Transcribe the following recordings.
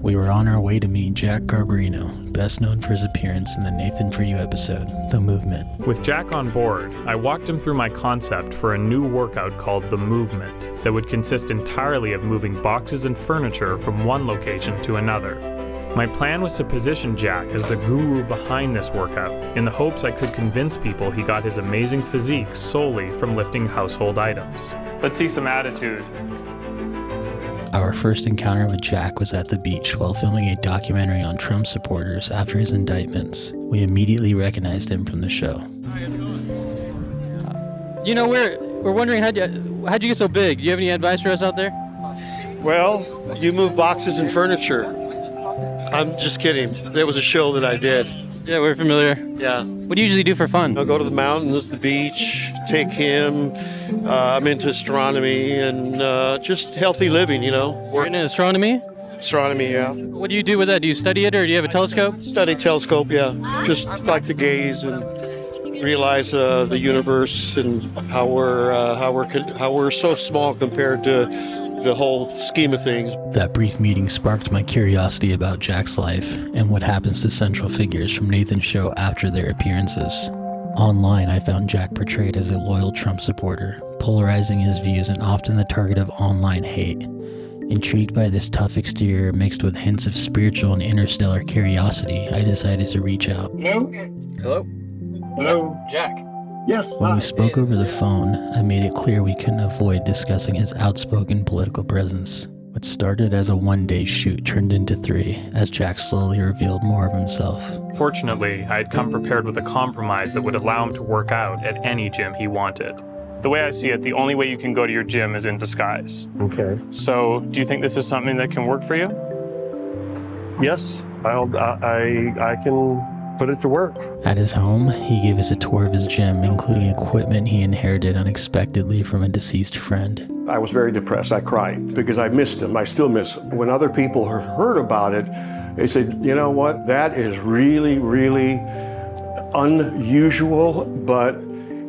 We were on our way to meet Jack Garbarino, best known for his appearance in the Nathan For You episode, The Movement. With Jack on board, I walked him through my concept for a new workout called The Movement that would consist entirely of moving boxes and furniture from one location to another. My plan was to position Jack as the guru behind this workout, in the hopes I could convince people he got his amazing physique solely from lifting household items. Let's see some attitude. Our first encounter with Jack was at the beach while filming a documentary on Trump supporters after his indictments. We immediately recognized him from the show. We're wondering how'd you get so big? Do you have any advice for us out there? Well, you move boxes and furniture. I'm just kidding. There was a show that I did. Yeah, we're familiar. Yeah. What do you usually do for fun? I'll go to the mountains, the beach, take him. I'm into astronomy and just healthy living, You're into astronomy? Astronomy, yeah. What do you do with that? Do you study it or do you have a telescope? Study telescope, yeah. Just like to gaze and realize the universe and how we're so small compared to the whole scheme of things. That brief meeting sparked my curiosity about Jack's life and what happens to central figures from Nathan's show after their appearances. Online, I found Jack portrayed as a loyal Trump supporter, polarizing his views and often the target of online hate. Intrigued by this tough exterior mixed with hints of spiritual and interstellar curiosity, I decided to reach out. Hello? Hello? Jack. Yes. When we spoke over the phone, I made it clear we couldn't avoid discussing his outspoken political presence. What started as a one-day shoot turned into 3, as Jack slowly revealed more of himself. Fortunately, I had come prepared with a compromise that would allow him to work out at any gym he wanted. The way I see it, the only way you can go to your gym is in disguise. Okay. So, do you think this is something that can work for you? Yes, I can put it to work. At his home, he gave us a tour of his gym, including equipment he inherited unexpectedly from a deceased friend. I was very depressed. I cried because I missed him. I still miss him. When other people heard about it, they said, you know what, that is really, really unusual, but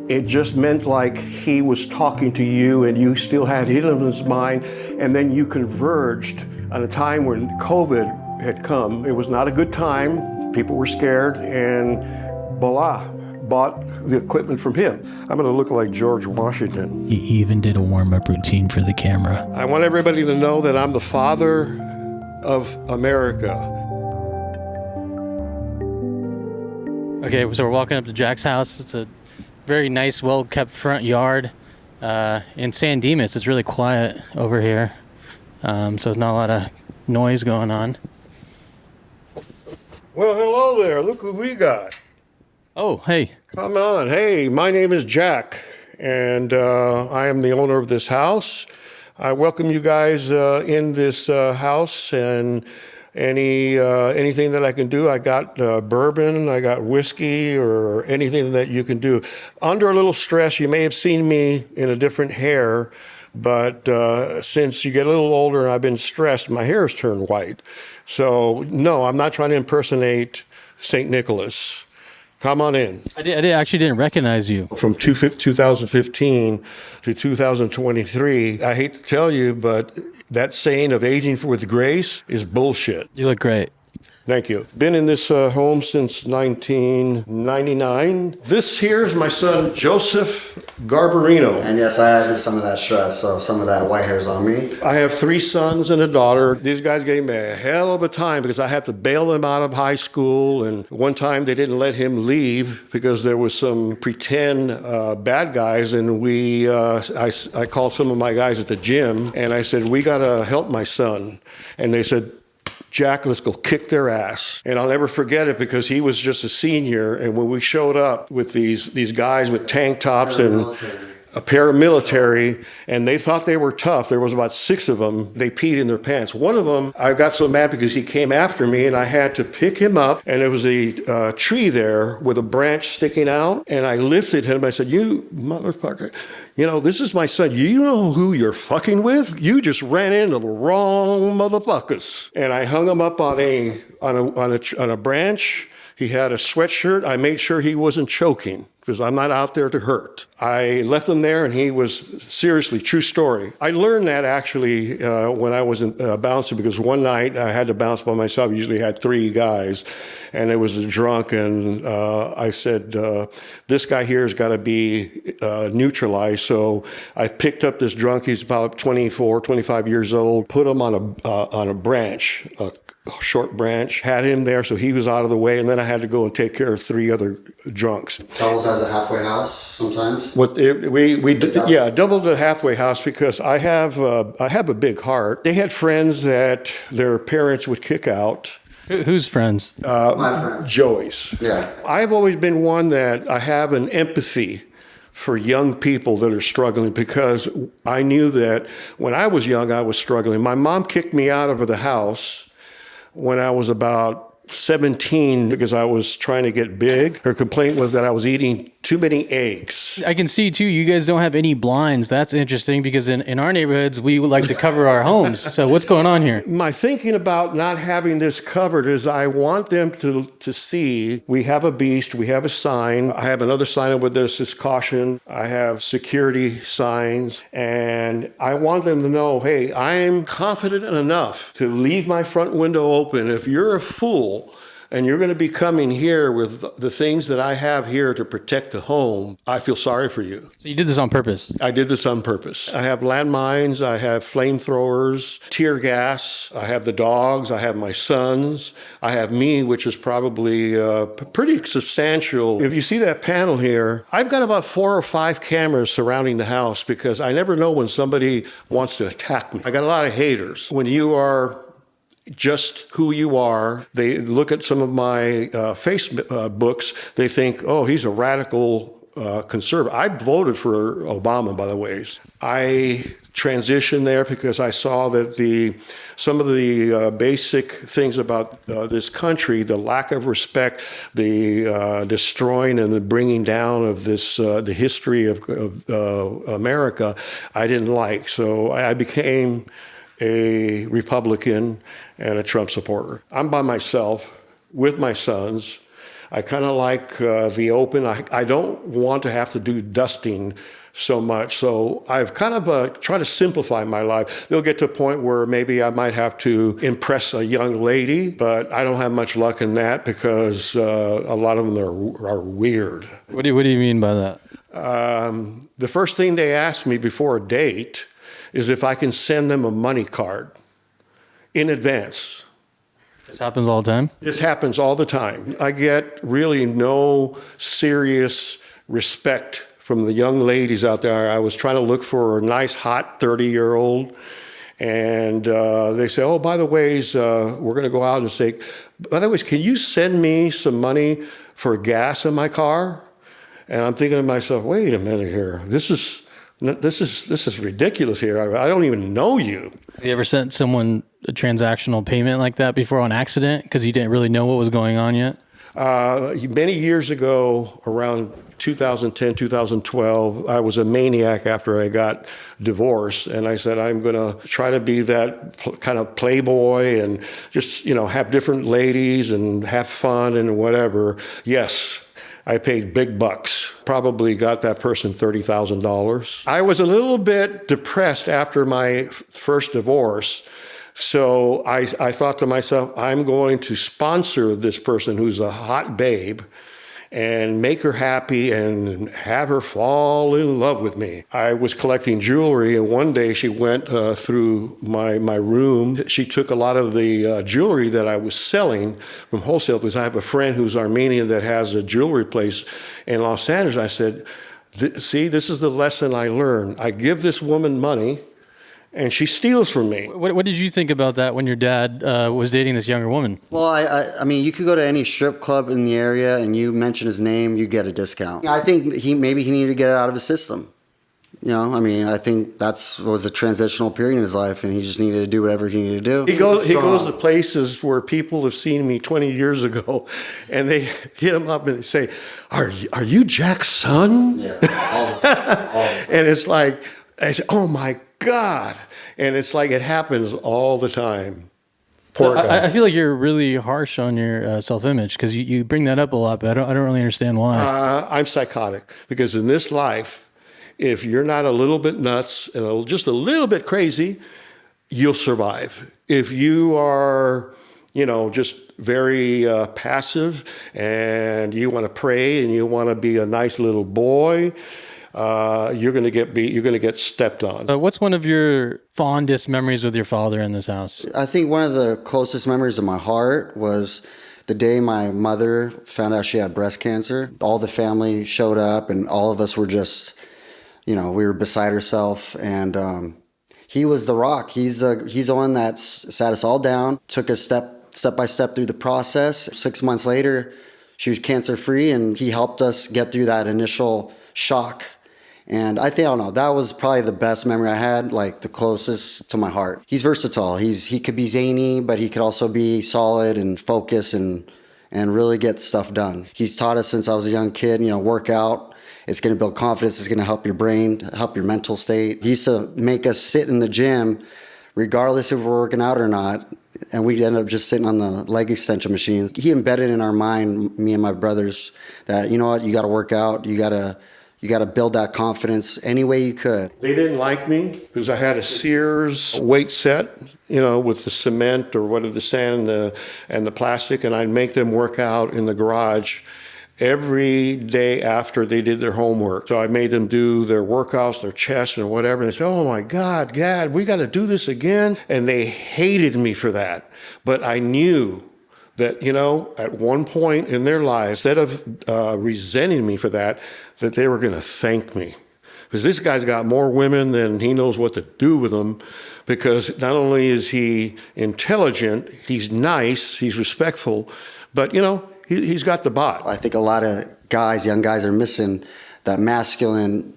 it just meant like he was talking to you and you still had it in his mind, and then you converged at a time when COVID had come. It was not a good time. People were scared, and voila, bought the equipment from him. I'm gonna look like George Washington. He even did a warm-up routine for the camera. I want everybody to know that I'm the father of America. Okay, so we're walking up to Jack's house. It's a very nice, well-kept front yard. In San Dimas, it's really quiet over here. So there's not a lot of noise going on. Well, hello there. Look who we got. Oh, hey. Come on. Hey, my name is Jack, and I am the owner of this house. I welcome you guys in this house, and anything that I can do. I got bourbon, I got whiskey, or anything that you can do. Under a little stress, you may have seen me in a different hair, but since you get a little older and I've been stressed, my hair has turned white. So, no, I'm not trying to impersonate St. Nicholas. Come on in. I actually didn't recognize you. From 2015 to 2023, I hate to tell you, but that saying of aging with grace is bullshit. You look great. Thank you. Been in this home since 1999. This here is my son, Joseph Garbarino. And yes, I had some of that stress, so some of that white hair's on me. I have 3 sons and a daughter. These guys gave me a hell of a time because I had to bail them out of high school. And one time they didn't let him leave because there was some pretend bad guys. And I called some of my guys at the gym and I said, we got to help my son. And they said, Jack, let's go kick their ass. And I'll never forget it because he was just a senior. And when we showed up with these guys with tank tops and a paramilitary, and they thought they were tough. There was about 6 of them. They peed in their pants. One of them, I got so mad because he came after me and I had to pick him up. And there was a tree there with a branch sticking out. And I lifted him. I said, you motherfucker, this is my son. You know who you're fucking with? You just ran into the wrong motherfuckers. And I hung him up on a branch. He had a sweatshirt. I made sure he wasn't choking. because I'm not out there to hurt. I left him there, and he was, seriously, true story. I learned that actually when I was bouncing, because one night I had to bounce by myself. I usually had 3 guys, and it was a drunk, and I said, this guy here has got to be neutralized. So I picked up this drunk. He's about 24, 25 years old, put him on a branch, a short branch, had him there so he was out of the way, and then I had to go and take care of 3 other drunks. Doubles as a halfway house sometimes? Doubled the halfway house because I have a big heart. They had friends that their parents would kick out. Whose friends? My friends. Joey's. Yeah. I've always been one that I have an empathy for young people that are struggling, because I knew that when I was young, I was struggling. My mom kicked me out of the house when I was about 17 because I was trying to get big. Her complaint was that I was eating too many eggs. I can see too, you guys don't have any blinds. That's interesting because in our neighborhoods, we would like to cover our homes. So what's going on here? My thinking about not having this covered is I want them to see we have a beast, we have a sign. I have another sign with this is caution. I have security signs, and I want them to know, hey, I'm confident enough to leave my front window open. If you're a fool, and you're going to be coming here with the things that I have here to protect the home, I feel sorry for you. So you did this on purpose? I did this on purpose. I have landmines, I have flamethrowers, tear gas, I have the dogs, I have my sons, I have me, which is probably pretty substantial. If you see that panel here, I've got about 4 or 5 cameras surrounding the house because I never know when somebody wants to attack me. I got a lot of haters. When you are just who you are, they look at some of my Facebooks, they think, oh, he's a radical conservative. I voted for Obama, by the way. I transitioned there because I saw that some of the basic things about this country, the lack of respect, the destroying and the bringing down of this, the history of America, I didn't like. So I became a Republican and a Trump supporter. I'm by myself with my sons. I kind of like the open. I don't want to have to do dusting so much. So I've kind of tried to simplify my life. They'll get to a point where maybe I might have to impress a young lady, but I don't have much luck in that because a lot of them are weird. What do you mean by that? The first thing they ask me before a date is if I can send them a money card in advance. This happens all the time? This happens all the time. I get really no serious respect from the young ladies out there. I was trying to look for a nice, hot 30-year-old, and they say, oh, by the way, we're going to go out and say, by the way, can you send me some money for gas in my car? And I'm thinking to myself, wait a minute here. This is ridiculous here. I don't even know you. Have you ever sent someone a transactional payment like that before on accident because you didn't really know what was going on yet? Many years ago, around 2010, 2012, I was a maniac after I got divorced. And I said, I'm going to try to be that kind of playboy and just, have different ladies and have fun and whatever. Yes. I paid big bucks, probably got that person $30,000. I was a little bit depressed after my first divorce. So I thought to myself, I'm going to sponsor this person who's a hot babe and make her happy and have her fall in love with me. I was collecting jewelry, and one day she went through my room. She took a lot of the jewelry that I was selling from wholesale, because I have a friend who's Armenian that has a jewelry place in Los Angeles. I said, see, this is the lesson I learned. I give this woman money, and she steals from me. What did you think about that when your dad was dating this younger woman? Well, I mean, you could go to any strip club in the area and you mention his name, you'd get a discount. I think maybe he needed to get it out of his system. I think was a transitional period in his life, and he just needed to do whatever he needed to do. He goes to places where people have seen me 20 years ago, and they hit him up and they say, "Are you Jack's son?" Yeah, all the time. And it's like, I say, "Oh my God!" And it's like it happens all the time. Poor guy. I feel like you're really harsh on your self-image because you bring that up a lot, but I don't really understand why. I'm psychotic because in this life, if you're not a little bit nuts and just a little bit crazy, you'll survive. If you are, just very passive and you want to pray and you want to be a nice little boy, you're going to get beat. You're going to get stepped on. What's one of your fondest memories with your father in this house? I think one of the closest memories of my heart was the day my mother found out she had breast cancer. All the family showed up and all of us were just, we were beside ourselves. And he was the rock. He's the one that sat us all down, took us step by step through the process. 6 months later, she was cancer free and he helped us get through that initial shock. And I don't know, that was probably the best memory I had, like the closest to my heart. He's versatile. He could be zany, but he could also be solid and focus and really get stuff done. He's taught us since I was a young kid, work out. It's going to build confidence. It's going to help your brain, help your mental state. He used to make us sit in the gym, regardless if we're working out or not. And we'd end up just sitting on the leg extension machines. He embedded in our mind, me and my brothers, that, you know what, you got to work out. You got to build that confidence any way you could. They didn't like me because I had a Sears weight set, with the cement or whatever, the sand and the plastic, and I'd make them work out in the garage every day after they did their homework. So I made them do their workouts, their chest and whatever. And they said, oh my God, Dad, we got to do this again. And they hated me for that. But I knew that, at one point in their lives, instead of resenting me for that they were going to thank me. Because this guy's got more women than he knows what to do with them. Because not only is he intelligent, he's nice, he's respectful, but, he's got the bot. I think a lot of young guys are missing that masculine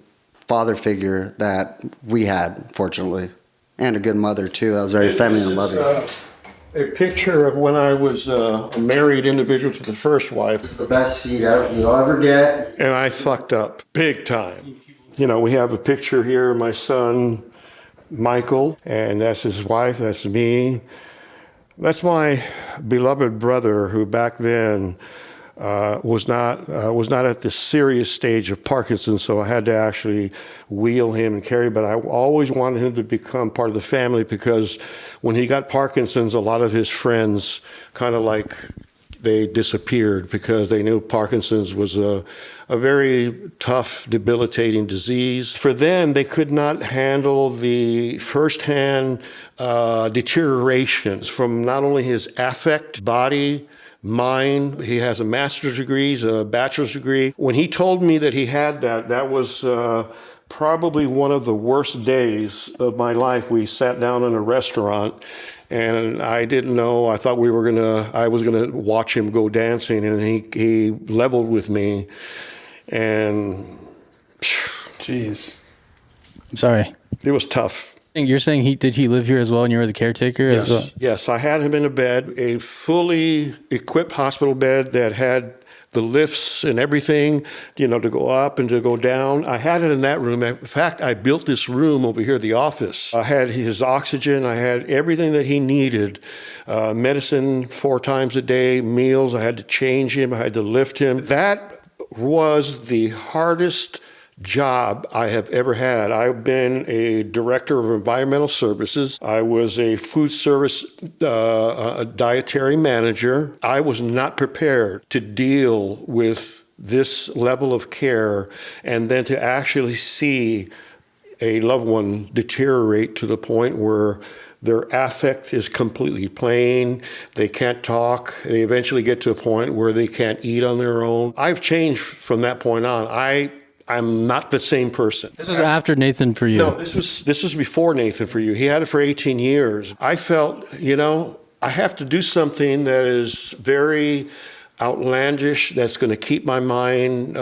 father figure that we had, fortunately. And a good mother, too. That was very feminine and loving. A picture of when I was a married individual to the first wife. It's the best seat you'll ever get. And I fucked up big time. We have a picture here of my son, Michael, and that's his wife, that's me. That's my beloved brother who back then was not at the serious stage of Parkinson's, so I had to actually wheel him and carry. But I always wanted him to become part of the family because when he got Parkinson's, a lot of his friends kind of like they disappeared because they knew Parkinson's was a very tough, debilitating disease. For them, they could not handle the firsthand deteriorations from not only his affect, body, mind. He has a master's degree, a bachelor's degree. When he told me that he had that was probably one of the worst days of my life. We sat down in a restaurant and I didn't know, I thought I was gonna watch him go dancing, and he leveled with me. And Jeez. I'm sorry. It was tough. You're saying did he live here as well and you were the caretaker as well? Yes, I had him in a bed, a fully equipped hospital bed that had the lifts and everything, to go up and to go down. I had it in that room. In fact, I built this room over here, the office. I had his oxygen. I had everything that he needed. Medicine 4 times a day, meals. I had to change him. I had to lift him. That was the hardest job I have ever had. I've been a director of environmental services. I was a food service a dietary manager. I was not prepared to deal with this level of care and then to actually see a loved one deteriorate to the point where their affect is completely plain. They can't talk. They eventually get to a point where they can't eat on their own. I've changed from that point on. I'm not the same person. This was after Nathan for you. No, this was before Nathan for you. He had it for 18 years. I felt, I have to do something that is very outlandish, that's going to keep my mind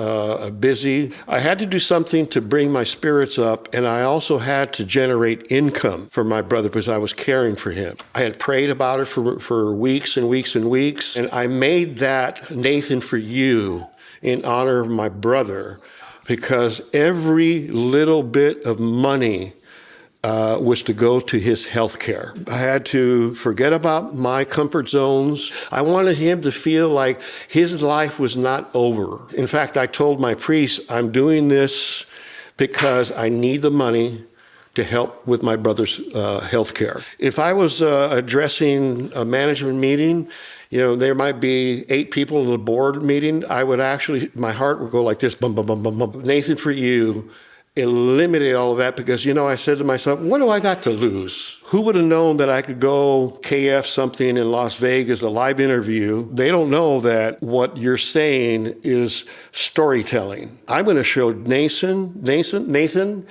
busy. I had to do something to bring my spirits up, and I also had to generate income for my brother because I was caring for him. I had prayed about it for weeks and weeks and weeks, and I made that Nathan for you in honor of my brother, because every little bit of money was to go to his health care. I had to forget about my comfort zones. I wanted him to feel like his life was not over. In fact, I told my priest, I'm doing this because I need the money to help with my brother's health care. If I was addressing a management meeting, there might be 8 people in the board meeting, I would actually, my heart would go like this, bum, bum, bum, bum, bum. Nathan, for you, eliminate all of that because, I said to myself, what do I got to lose? Who would have known that I could go KF something in Las Vegas, a live interview? They don't know that what you're saying is storytelling. I'm going to show Nathan,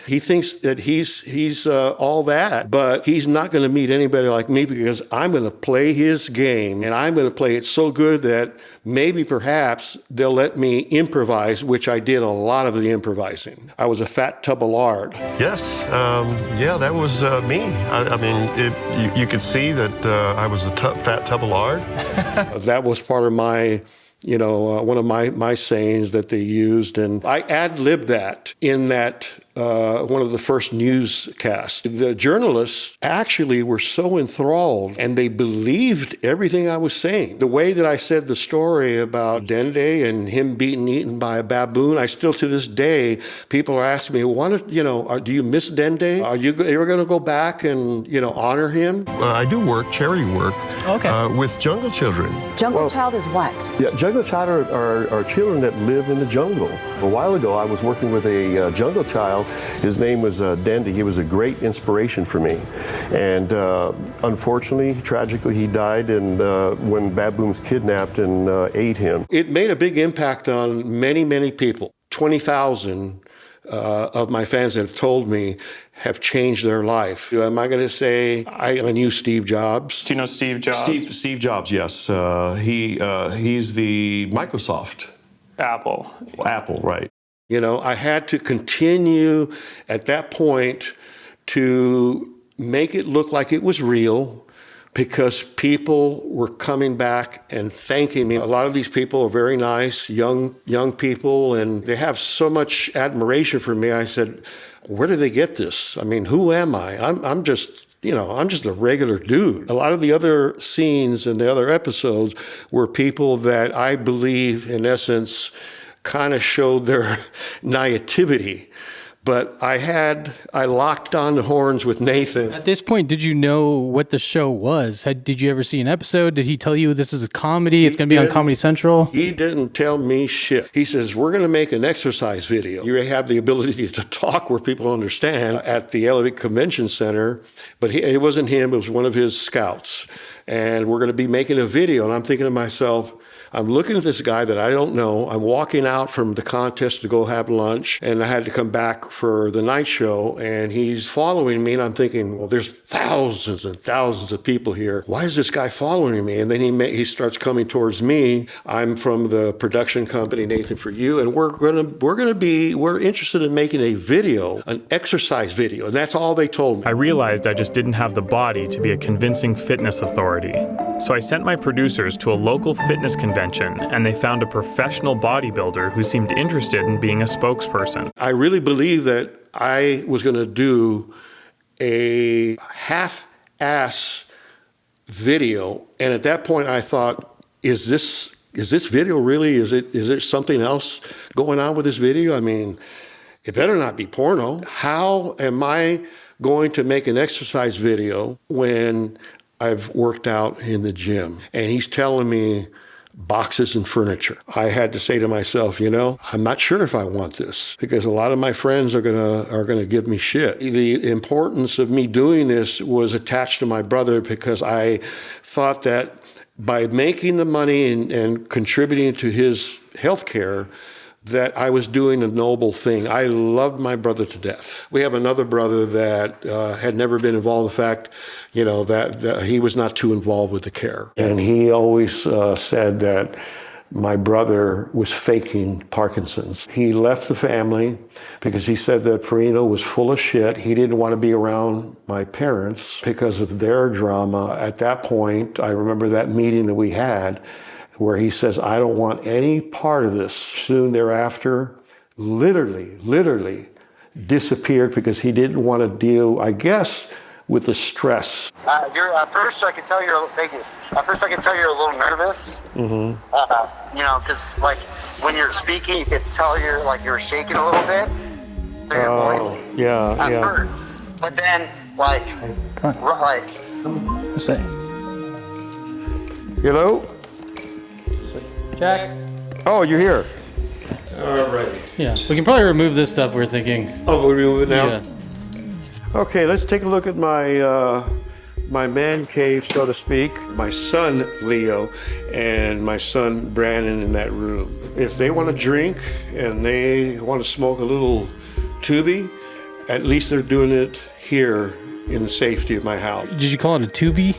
he thinks that he's all that, but he's not going to meet anybody like me because I'm going to play his game and I'm going to play it so good that maybe perhaps they'll let me improvise, which I did a lot of the improvising. I was a fat tub of lard. Yes, that was me. You could see that I was a fat tub of lard. That was part of my, one of my sayings that they used. And I ad-libbed that in that one of the first newscasts. The journalists actually were so enthralled and they believed everything I was saying. The way that I said the story about Dende and him being eaten by a baboon, I still to this day, people are asking me, do you miss Dende? Are you ever going to go back and, honor him? I do charity work with jungle children. Jungle child is what? Yeah, jungle child are children that live in the jungle. A while ago, I was working with a jungle child. His name was Dende. He was a great inspiration for me. And unfortunately, tragically, he died when baboons kidnapped and ate him. It made a big impact on many, many people. 20,000 of my fans have told me have changed their life. Am I going to say I knew Steve Jobs? Do you know Steve Jobs? Steve Jobs, yes. He's the Microsoft. Apple, right. I had to continue at that point to make it look like it was real because people were coming back and thanking me. A lot of these people are very nice, young people, and they have so much admiration for me. I said, where do they get this? I mean, who am I? I'm just a regular dude. A lot of the other scenes and the other episodes were people that I believe, in essence, kind of showed their naivety. But I locked on the horns with Nathan. At this point, did you know what the show was? Did you ever see an episode? Did he tell you this is a comedy? It's going to be on Comedy Central? He didn't tell me shit. He says, we're going to make an exercise video. You have the ability to talk where people understand at the LA Convention Center. But it wasn't him. It was one of his scouts. And we're going to be making a video. And I'm thinking to myself, I'm looking at this guy that I don't know. I'm walking out from the contest to go have lunch, and I had to come back for the night show, and he's following me, and I'm thinking, well, there's thousands and thousands of people here. Why is this guy following me? And then he starts coming towards me. I'm from the production company, Nathan For You, and we're interested in making a video, an exercise video, and that's all they told me. I realized I just didn't have the body to be a convincing fitness authority. So I sent my producers to a local fitness convention, and they found a professional bodybuilder who seemed interested in being a spokesperson. I really believe that I was going to do a half-ass video, and at that point I thought, is this video really, is there something else going on with this video? I mean, it better not be porno. How am I going to make an exercise video when I've worked out in the gym? And he's telling me boxes and furniture. I had to say to myself, I'm not sure if I want this because a lot of my friends are gonna give me shit. The importance of me doing this was attached to my brother because I thought that by making the money and contributing to his health care, that I was doing a noble thing. I loved my brother to death. We have another brother that had never been involved. In fact, that he was not too involved with the care. And he always said that my brother was faking Parkinson's. He left the family because he said that Farino was full of shit. He didn't want to be around my parents because of their drama. At that point, I remember that meeting that we had where he says, I don't want any part of this. Soon thereafter, literally, disappeared because he didn't want to deal, I guess, with the stress. At first I could tell you're a little nervous. You know, because like when you're speaking, you could tell you're shaking a little bit. Through your voice. Yeah. First. But then Say, Hello? Jack. Oh, you're here. All right. Yeah, we can probably remove this stuff. We're thinking. Oh, we remove it now? Yeah. Okay, let's take a look at my man cave, so to speak. My son Leo and my son Brandon in that room. If they want to drink and they want to smoke a little tubie, at least they're doing it here in the safety of my house. Did you call it a tubie?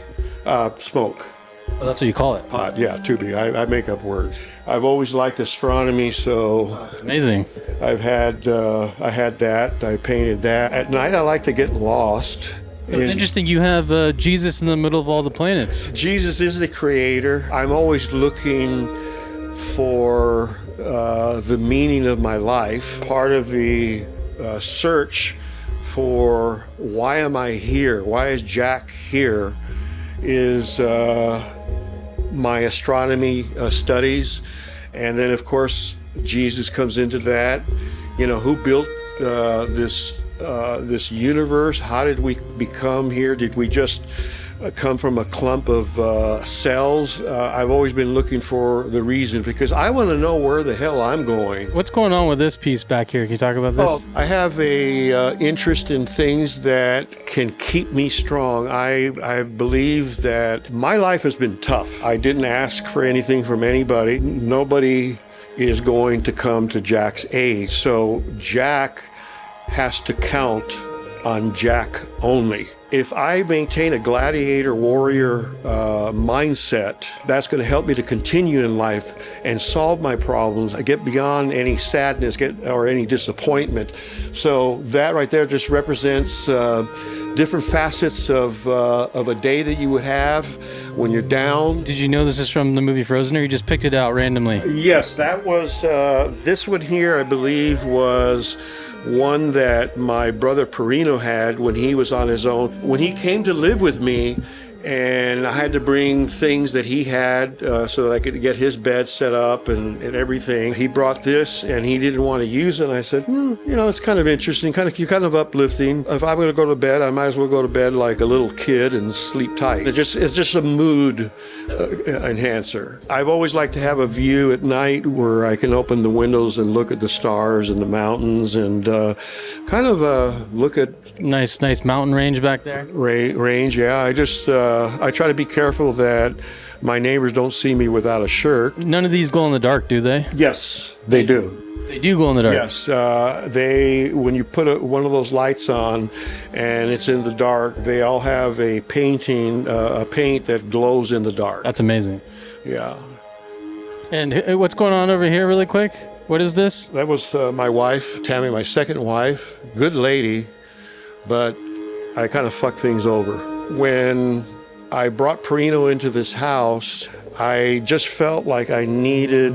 Smoke. Oh, that's what you call it. Pot, yeah, tubie. I make up words. I've always liked astronomy, so That's amazing. I had that. I painted that. At night, I like to get lost. So it's interesting you have Jesus in the middle of all the planets. Jesus is the creator. I'm always looking for the meaning of my life. Part of the search for why am I here? Why is Jack here? Is my astronomy studies. And then, of course, Jesus comes into that. You know, who built this universe? How did we become here? Did we just come from a clump of cells? I've always been looking for the reason because I want to know where the hell I'm going. What's going on with this piece back here? Can you talk about this? Oh, I have a interest in things that can keep me strong. I believe that my life has been tough. I didn't ask for anything from anybody. Nobody is going to come to Jack's aid. So Jack has to count on Jack only. If I maintain a gladiator warrior mindset, that's going to help me to continue in life and solve my problems. I get beyond any sadness or any disappointment. So that right there just represents different facets of a day that you would have when you're down. Did you know this is from the movie Frozen, or you just picked it out randomly? Yes, that was this one here, I believe, was one that my brother Perino had when he was on his own. When he came to live with me, and I had to bring things that he had so that I could get his bed set up and everything. He brought this and he didn't want to use it. And I said, you know, it's kind of interesting, kind of uplifting. If I'm going to go to bed, I might as well go to bed like a little kid and sleep tight. It's just a mood enhancer. I've always liked to have a view at night where I can open the windows and look at the stars and the mountains and kind of look at Nice mountain range back there. range. Yeah, I try to be careful that my neighbors don't see me without a shirt. None of these glow in the dark, do they? Yes, they do. They do glow in the dark. Yes, when you put one of those lights on and it's in the dark, they all have a paint that glows in the dark. That's amazing. Yeah. And what's going on over here really quick? What is this? That was my wife, Tammy, my second wife. Good lady, but I kind of fucked things over. When I brought Perino into this house, I just felt like I needed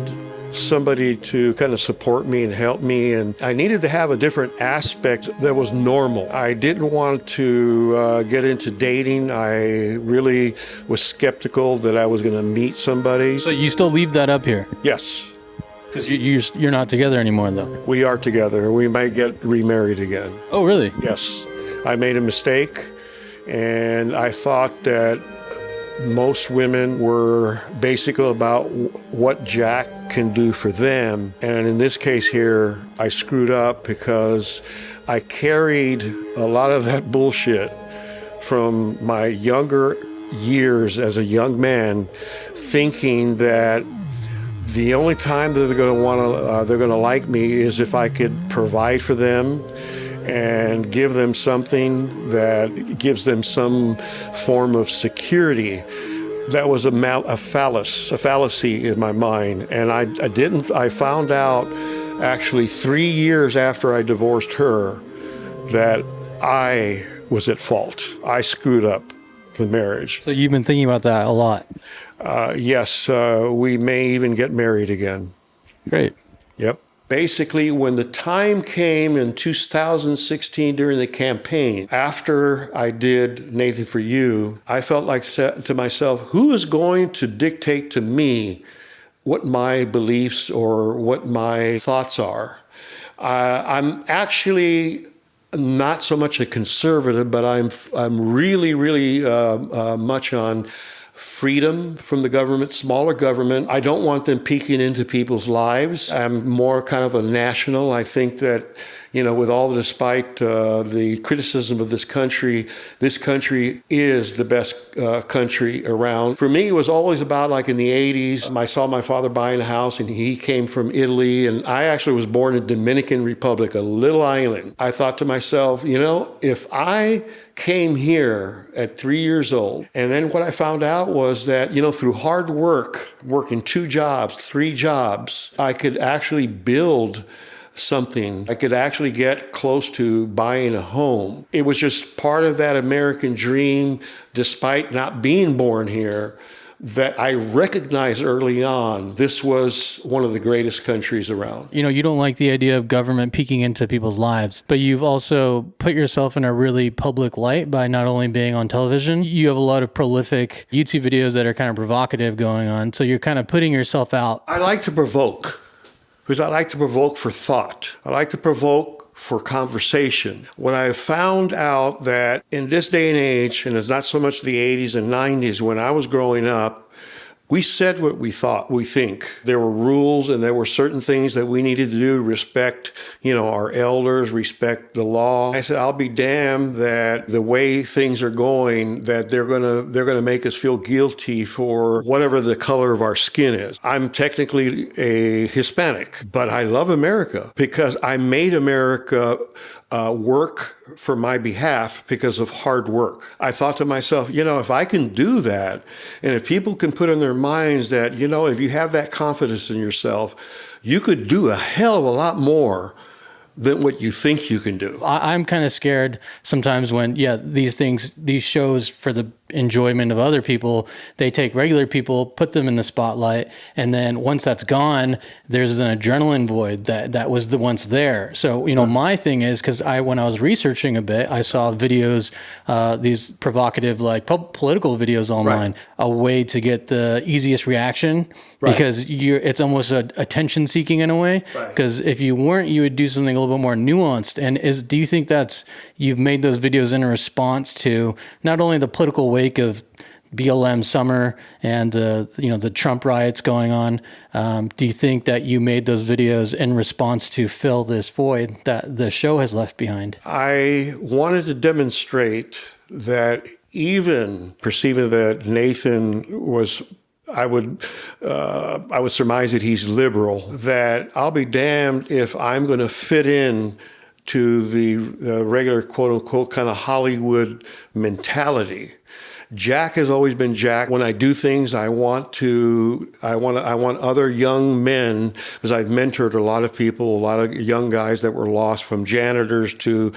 somebody to kind of support me and help me, and I needed to have a different aspect that was normal. I didn't want to get into dating. I really was skeptical that I was going to meet somebody. So you still leave that up here? Yes. Because you're not together anymore, though. We are together. We might get remarried again. Oh, really? Yes. I made a mistake, and I thought that most women were basically about what Jack can do for them. And in this case here, I screwed up because I carried a lot of that bullshit from my younger years as a young man, thinking that the only time that they're going to like me is if I could provide for them and give them something that gives them some form of security. That was a fallacy in my mind. And I found out actually 3 years after I divorced her that I was at fault. I screwed up the marriage. So you've been thinking about that a lot? Yes, we may even get married again. Great. Yep. Basically, when the time came in 2016 during the campaign, after I did Nathan for You, I felt like to myself, who is going to dictate to me what my beliefs or what my thoughts are? I'm actually not so much a conservative, but I'm really, really much on freedom from the government, smaller government. I don't want them peeking into people's lives. I'm more kind of a national. I think that, with all despite the criticism of this country is the best country around. For me, it was always about, like in the 80s, I saw my father buying a house and he came from Italy, and I actually was born in Dominican Republic, a little island. I thought to myself, if I came here at 3 years old, and then what I found out was that, through hard work, working 2 jobs, 3 jobs, I could actually build something. I could actually get close to buying a home. It was just part of that American dream, despite not being born here, that I recognized early on this was one of the greatest countries around. You don't like the idea of government peeking into people's lives, but you've also put yourself in a really public light by not only being on television. You have a lot of prolific YouTube videos that are kind of provocative going on, so you're kind of putting yourself out. I like to provoke, because I like to provoke for thought. I like to provoke for conversation. When I found out that in this day and age, and it's not so much the 80s and 90s, when I was growing up, we said what we thought, we think. There were rules and there were certain things that we needed to do to respect, our elders, respect the law. I said, I'll be damned that the way things are going, that they're gonna make us feel guilty for whatever the color of our skin is. I'm technically a Hispanic, but I love America because I made America work for my behalf because of hard work. I thought to myself, if I can do that, and if people can put in their minds that, if you have that confidence in yourself, you could do a hell of a lot more than what you think you can do. I'm kind of scared sometimes when, these shows for the enjoyment of other people, they take regular people, put them in the spotlight, and then once that's gone, there's an adrenaline void that was the once there. So, my thing is, because when I was researching a bit, I saw videos, these provocative, like political videos online, a way to get the easiest reaction, because it's almost a attention seeking in a way. Because if you weren't, you would do something a little bit more nuanced. And do you think you've made those videos in response to not only the political wake of BLM summer and the Trump riots going on? Do you think that you made those videos in response to fill this void that the show has left behind? I wanted to demonstrate that even perceiving that Nathan was, I would surmise that he's liberal, that I'll be damned if I'm going to fit in to the regular quote unquote kind of Hollywood mentality. Jack has always been Jack. When I do things, I want other young men, because I've mentored a lot of people, a lot of young guys that were lost, from janitors to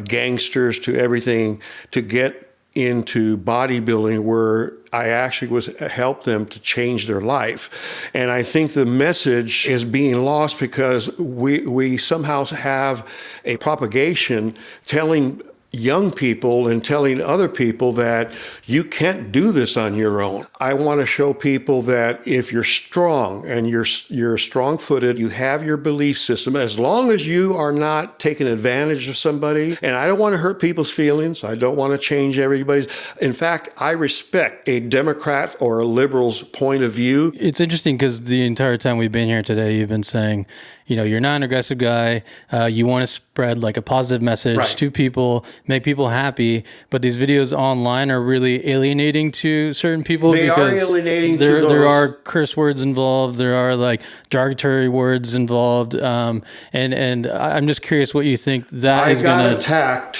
gangsters to everything, to get into bodybuilding, where I actually helped them to change their life. And I think the message is being lost because we somehow have a propagation telling young people and telling other people that you can't do this on your own. I want to show people that if you're strong and you're strong-footed, you have your belief system, as long as you are not taking advantage of somebody. And I don't want to hurt people's feelings. I don't want to change everybody's. In fact, I respect a Democrat or a liberal's point of view. It's interesting because the entire time we've been here today, you've been saying, you're not an aggressive guy. You want to spread like a positive message to people, make people happy. But these videos online are really alienating to certain people. They because are alienating to those. There are curse words involved. There are like derogatory words involved. And I'm just curious what you think that is going to... I got attacked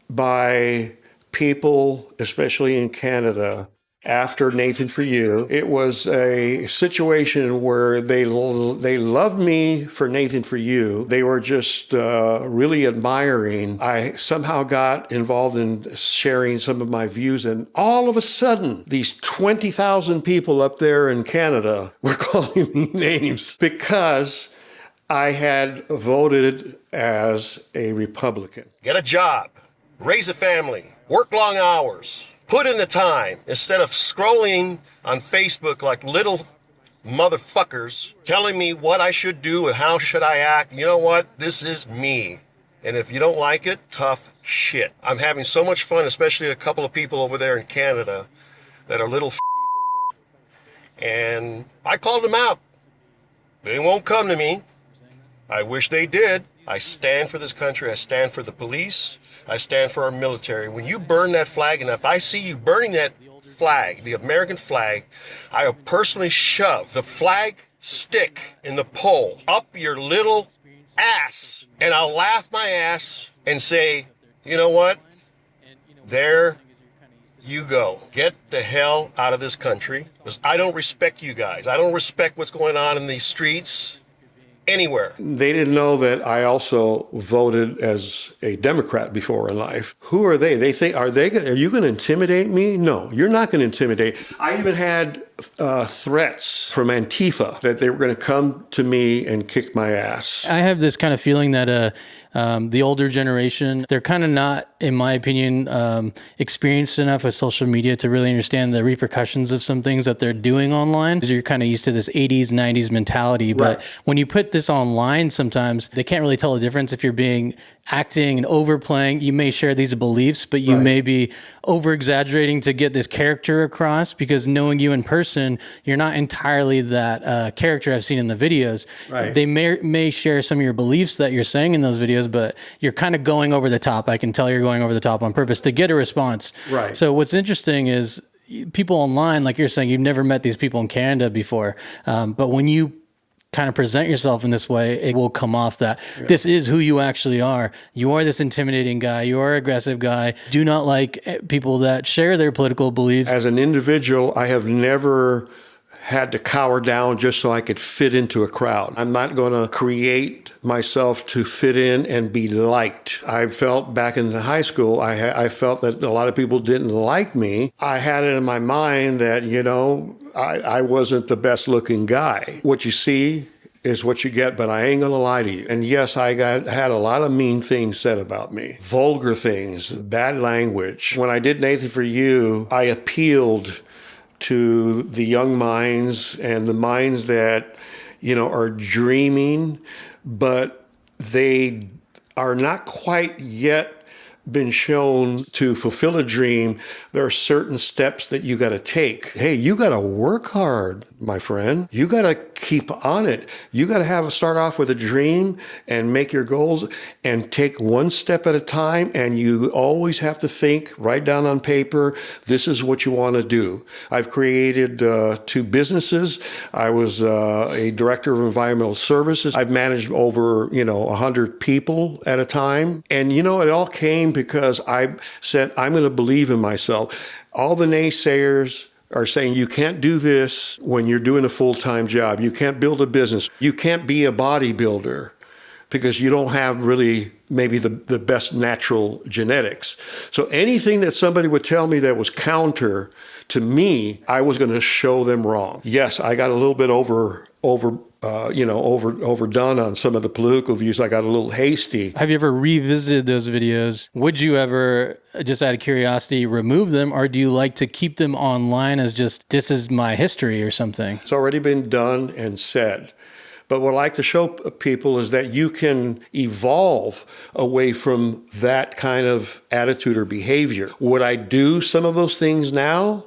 by people, especially in Canada, after Nathan for You. It was a situation where they loved me for Nathan for You. They were just really admiring. I somehow got involved in sharing some of my views, and all of a sudden, these 20,000 people up there in Canada were calling me names because I had voted as a Republican. Get a job, raise a family, work long hours, put in the time instead of scrolling on Facebook like little motherfuckers telling me what I should do and how should I act. You know what? This is me. And if you don't like it, tough shit. I'm having so much fun, especially a couple of people over there in Canada that are little and I called them out. They won't come to me. I wish they did. I stand for this country. I stand for the police. I stand for our military. When you burn that flag, and if I see you burning that flag, the American flag, I will personally shove the flag stick in the pole up your little ass, and I'll laugh my ass and say, you know what? There you go. Get the hell out of this country, because I don't respect you guys. I don't respect what's going on in these streets anywhere. They didn't know that I also voted as a Democrat before in life. Who are they? They think, are you going to intimidate me? No, you're not going to intimidate. I even had threats from Antifa that they were going to come to me and kick my ass. I have this kind of feeling that the older generation, they're kind of not, in my opinion, experienced enough with social media to really understand the repercussions of some things that they're doing online. Because you're kind of used to this 80s, 90s mentality. But when you put this online, sometimes they can't really tell the difference if you're acting and overplaying. You may share these beliefs, but you may be over-exaggerating to get this character across, because knowing you in person, you're not entirely that character I've seen in the videos. They may share some of your beliefs that you're saying in those videos, but you're kind of going over the top. I can tell you're going over the top on purpose to get a response. So what's interesting is people online, like you're saying, you've never met these people in Canada before, but when you kind of present yourself in this way, it will come off that this is who you actually are. You are this intimidating guy. You are an aggressive guy. Do not like people that share their political beliefs. As an individual, I have never had to cower down just so I could fit into a crowd. I'm not going to create myself to fit in and be liked. I felt back in high school, I felt that a lot of people didn't like me. I had it in my mind that, I wasn't the best looking guy. What you see is what you get, but I ain't gonna lie to you. And yes, I had a lot of mean things said about me. Vulgar things, bad language. When I did Nathan For You, I appealed to the young minds and the minds that, are dreaming, but they are not quite yet been shown to fulfill a dream. There are certain steps that you got to take. Hey, you got to work hard, my friend. You got to keep on it. You got to start off with a dream and make your goals and take one step at a time. And you always have to think, write down on paper, this is what you want to do. I've created 2 businesses. I was a director of environmental services. I've managed over, 100 people at a time. And, it all came because I said, I'm going to believe in myself. All the naysayers are saying you can't do this when you're doing a full-time job. You can't build a business. You can't be a bodybuilder because you don't have really maybe the best natural genetics. So anything that somebody would tell me that was counter to me, I was going to show them wrong. Yes, I got a little bit overdone on some of the political views. I got a little hasty. Have you ever revisited those videos? Would you ever, just out of curiosity, remove them, or do you like to keep them online as just, this is my history or something? It's already been done and said. But what I like to show people is that you can evolve away from that kind of attitude or behavior. Would I do some of those things now?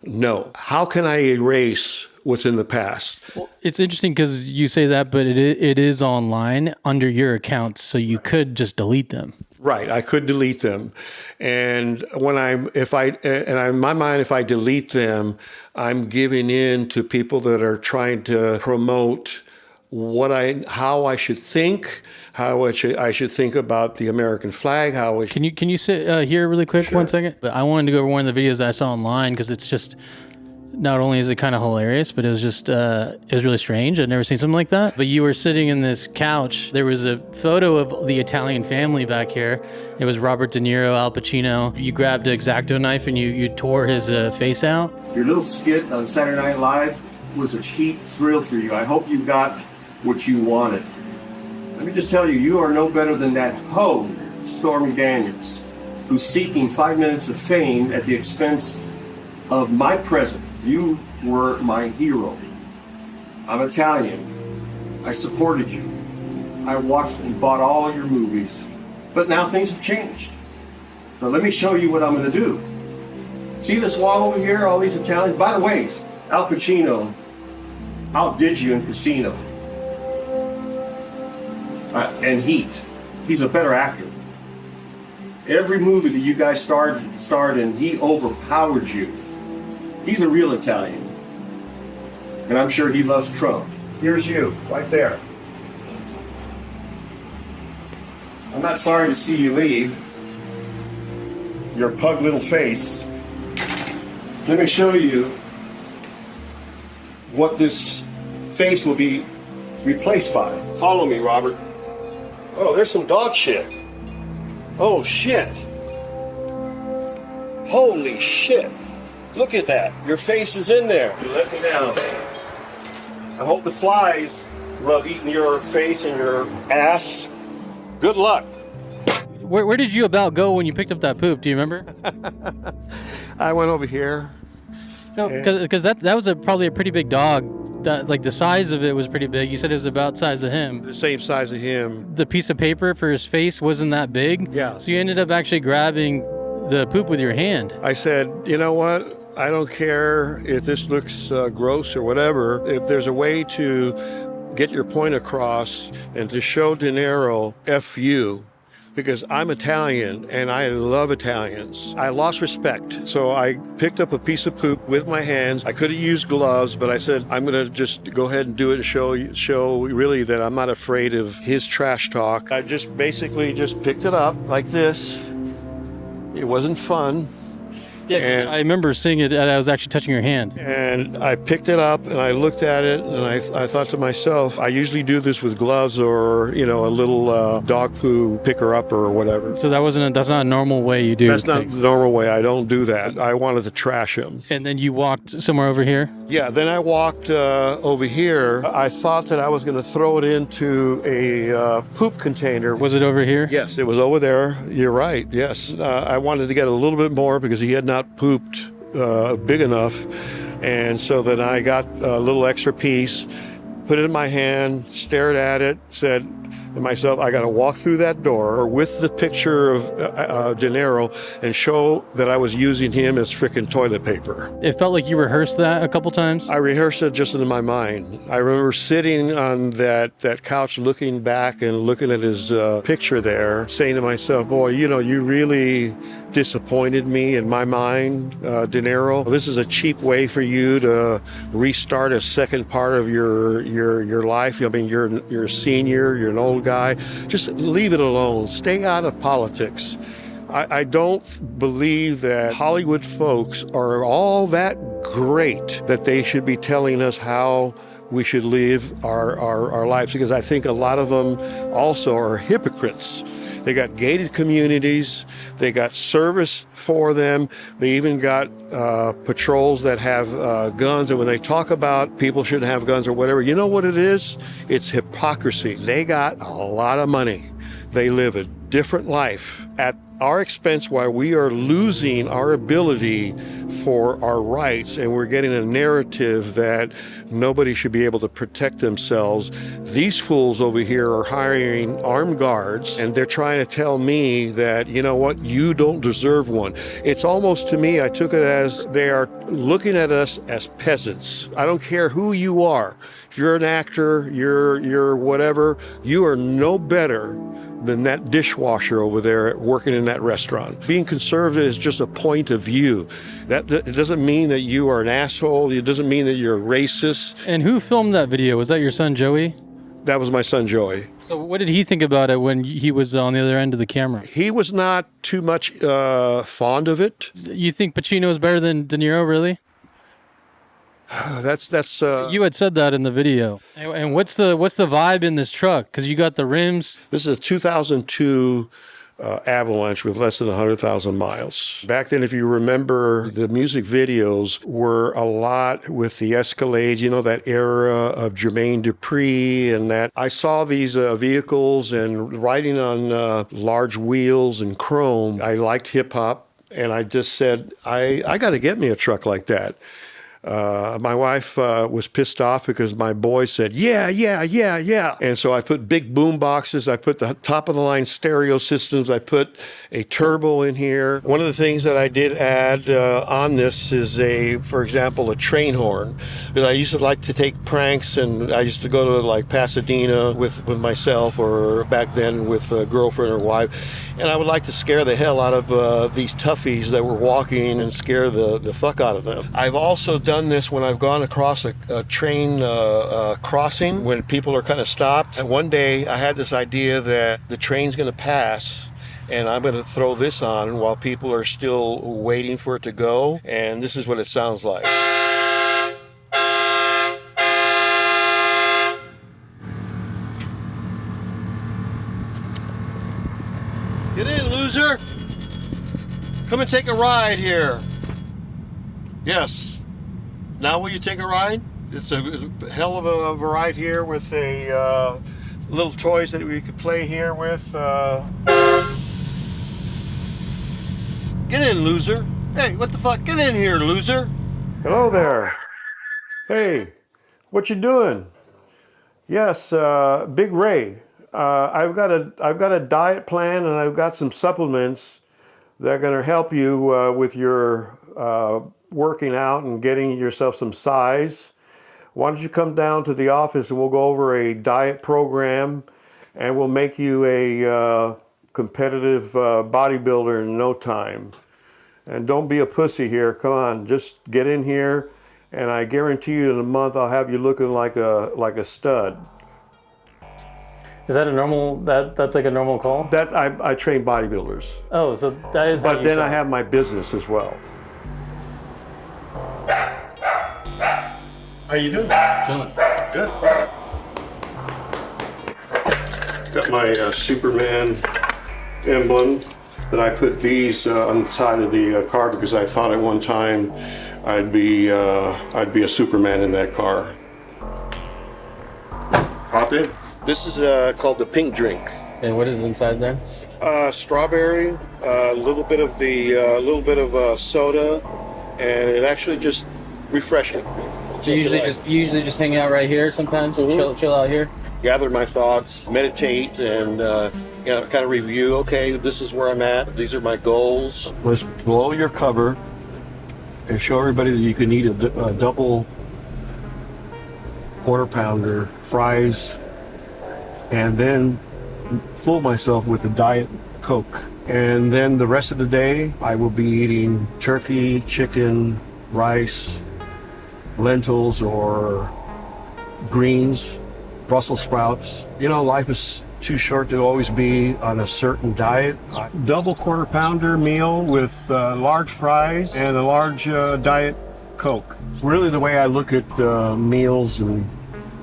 No. How can I erase what's in the past? Well, it's interesting because you say that, but it is online under your account, so you could just delete them. Right, I could delete them, and in my mind, if I delete them, I'm giving in to people that are trying to promote how I should think, how I should think about the American flag. Can you sit here really quick? Sure. 1 second? But I wanted to go over one of the videos that I saw online because it's just, not only is it kind of hilarious, but it was just, it was really strange. I'd never seen something like that. But you were sitting in this couch. There was a photo of the Italian family back here. It was Robert De Niro, Al Pacino. You grabbed an X-Acto knife and you tore his face out. Your little skit on Saturday Night Live was a cheap thrill for you. I hope you got what you wanted. Let me just tell you, you are no better than that hoe, Stormy Daniels, who's seeking 5 minutes of fame at the expense of my present. You were my hero. I'm Italian. I supported you. I watched and bought all your movies. But now things have changed. So let me show you what I'm going to do. See this wall over here, all these Italians? By the way, Al Pacino outdid you in Casino. And Heat. He's a better actor. Every movie that you guys starred in, he overpowered you. He's a real Italian. And I'm sure he loves Trump. Here's you, right there. I'm not sorry to see you leave. Your pug little face. Let me show you what this face will be replaced by. Follow me, Robert. Oh, there's some dog shit. Oh, shit. Holy shit. Look at that. Your face is in there. You let me down. I hope the flies love eating your face and your ass. Good luck. Where did you about go when you picked up that poop? Do you remember? I went over here. So, because that was probably a pretty big dog. Like the size of it was pretty big. You said it was about the size of him. The same size of him. The piece of paper for his face wasn't that big. Yeah. So you ended up actually grabbing the poop with your hand. I said, you know what? I don't care if this looks gross or whatever. If there's a way to get your point across and to show De Niro, F you, because I'm Italian and I love Italians. I lost respect. So I picked up a piece of poop with my hands. I could have used gloves, but I said, I'm going to just go ahead and do it and show really that I'm not afraid of his trash talk. I just basically just picked it up like this. It wasn't fun. Yeah, and I remember seeing it, and I was actually touching your hand. And I picked it up, and I looked at it, and I thought to myself, I usually do this with gloves or, a little dog poo picker-upper or whatever. So that's not a normal way you do That's things. not the normal way. I don't do that. I wanted to trash him. And then you walked somewhere over here? Yeah, then I walked over here. I thought that I was going to throw it into a poop container. Was it over here? Yes, it was over there. You're right, yes. I wanted to get a little bit more because he had not pooped big enough, and so then I got a little extra piece, put it in my hand, stared at it, said to myself, I got to walk through that door with the picture of De Niro and show that I was using him as frickin' toilet paper. It felt like you rehearsed that a couple times? I rehearsed it just in my mind. I remember sitting on that couch looking back and looking at his picture there, saying to myself, boy, you really disappointed me in my mind, De Niro. This is a cheap way for you to restart a second part of your life. I mean, you're a senior, you're an old guy. Just leave it alone. Stay out of politics. I don't believe that Hollywood folks are all that great that they should be telling us how we should live our lives, because I think a lot of them also are hypocrites. They got gated communities. They got service for them. They even got patrols that have guns. And when they talk about people shouldn't have guns or whatever, you know what it is? It's hypocrisy. They got a lot of money. They live a different life at our expense while we are losing our ability for our rights, and we're getting a narrative that nobody should be able to protect themselves. These fools over here are hiring armed guards, and they're trying to tell me that, you know what, you don't deserve one. It's almost, to me, I took it as they are looking at us as peasants. I don't care who you are. If you're an actor, you're whatever, you are no better than that dishwasher over there working in that restaurant. Being conservative is just a point of view. It doesn't mean that you are an asshole. It doesn't mean that you're racist. And who filmed that video? Was that your son, Joey? That was my son, Joey. So what did he think about it when he was on the other end of the camera? He was not too much fond of it. You think Pacino is better than De Niro, really? That's You had said that in the video. And what's the vibe in this truck? Because you got the rims. This is a 2002 avalanche with less than 100,000 miles. Back then, if you remember, the music videos were a lot with the Escalades, you know, that era of Jermaine Dupri and that. I saw these vehicles and riding on large wheels and chrome. I liked hip hop, and I just said, I got to get me a truck like that. My wife was pissed off because my boy said, yeah. And so I put big boom boxes. I put the top of the line stereo systems. I put a turbo in here. One of the things that I did add on this is for example, a train horn. Because I used to like to take pranks, and I used to go to like Pasadena with myself, or back then with a girlfriend or wife. And I would like to scare the hell out of these toughies that were walking and scare the fuck out of them. I've also done this when I've gone across a train crossing when people are kind of stopped. And one day I had this idea that the train's going to pass, and I'm going to throw this on while people are still waiting for it to go. And this is what it sounds like. Get in, loser. Come and take a ride here. Yes. Now will you take a ride? It's a hell of a ride here with a little toys that we could play here with. Get in, loser. Hey, what the fuck? Get in here, loser. Hello there. Hey, what you doing? Yes, Big Ray. I've got a diet plan, and I've got some supplements that are going to help you with your working out and getting yourself some size. Why don't you come down to the office and we'll go over a diet program, and we'll make you a competitive bodybuilder in no time. And don't be a pussy here. Come on, just get in here, and I guarantee you in a month I'll have you looking like a stud. Is that a normal? That's like a normal call? I train bodybuilders. Oh, so that is. But then I have my business as well. How you doing? Chilling. Good. Got my Superman emblem that I put these on the side of the car because I thought at one time I'd be a Superman in that car. Hop in. This is called the pink drink. And what is inside there? Strawberry, a little bit of soda, and it actually just refreshing. So you usually just hang out right here sometimes, chill out here. Gather my thoughts, meditate, and kind of review. Okay, this is where I'm at. These are my goals. Let's blow your cover and show everybody that you can eat a double quarter pounder, fries, and then fool myself with a Diet Coke. And then the rest of the day, I will be eating turkey, chicken, rice, lentils, or greens, Brussels sprouts. You know, life is too short to always be on a certain diet. Double quarter pounder meal with large fries and a large Diet Coke. Really, the way I look at meals and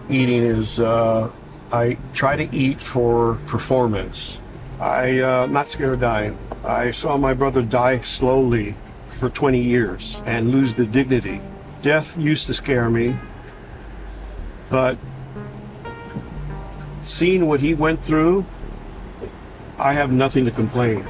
eating is I try to eat for performance. I'm not scared of dying. I saw my brother die slowly for 20 years and lose the dignity. Death used to scare me, but seeing what he went through, I have nothing to complain.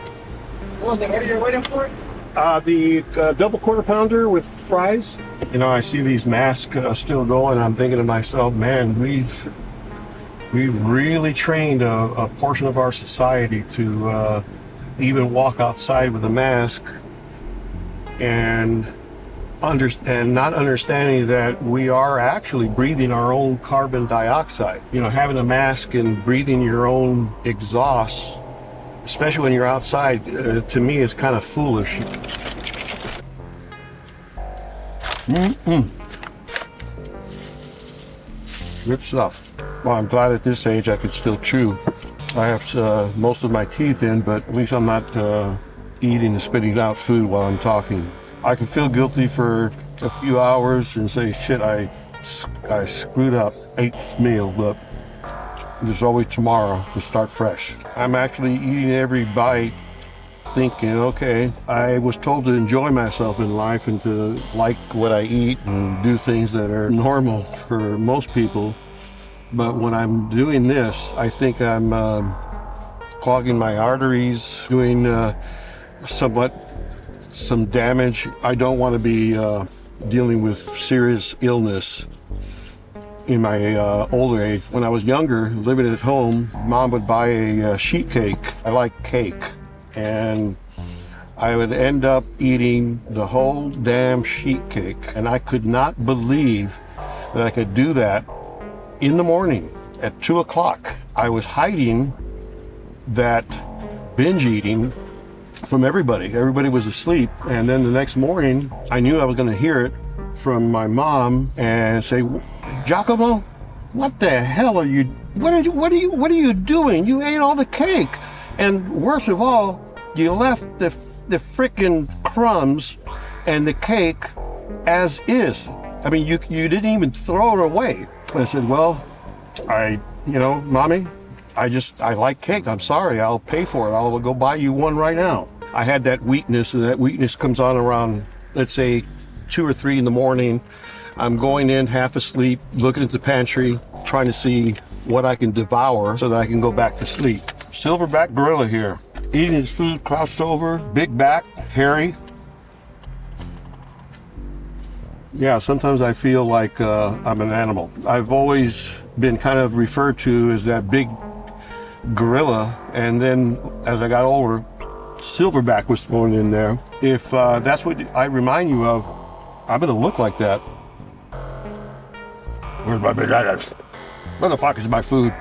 What are you waiting for? The double quarter pounder with fries. You know, I see these masks still going. I'm thinking to myself, man, we've really trained a portion of our society to even walk outside with a mask and not understanding that we are actually breathing our own carbon dioxide. You know, having a mask and breathing your own exhaust, especially when you're outside, to me is kind of foolish. Good stuff. Well, I'm glad at this age I could still chew. I have most of my teeth in, but at least I'm not eating and spitting out food while I'm talking. I can feel guilty for a few hours and say, shit, I screwed up, ate this meal, but there's always tomorrow to start fresh. I'm actually eating every bite thinking, okay, I was told to enjoy myself in life and to like what I eat and do things that are normal for most people. But when I'm doing this, I think I'm clogging my arteries, doing some damage. I don't want to be dealing with serious illness in my older age. When I was younger, living at home, Mom would buy a sheet cake. I like cake. And I would end up eating the whole damn sheet cake. And I could not believe that I could do that in the morning at 2 o'clock. I was hiding that binge eating from everybody. Everybody was asleep. And then the next morning, I knew I was going to hear it from my mom and say, Giacomo, what the hell are you, what are you doing? You ate all the cake. And worst of all, you left the frickin' crumbs and the cake as is. I mean, you didn't even throw it away. I said, well, Mommy, I like cake. I'm sorry, I'll pay for it. I'll go buy you one right now. I had that weakness, and that weakness comes on around, let's say, 2 or 3 in the morning. I'm going in half asleep, looking at the pantry, trying to see what I can devour so that I can go back to sleep. Silverback gorilla here, eating his food crouched over, big back, hairy. Yeah, sometimes I feel like I'm an animal. I've always been kind of referred to as that big gorilla, and then as I got older, silverback was thrown in there. If that's what I remind you of, I'm gonna look like that. Where's my bananas? Where the fuck is my food?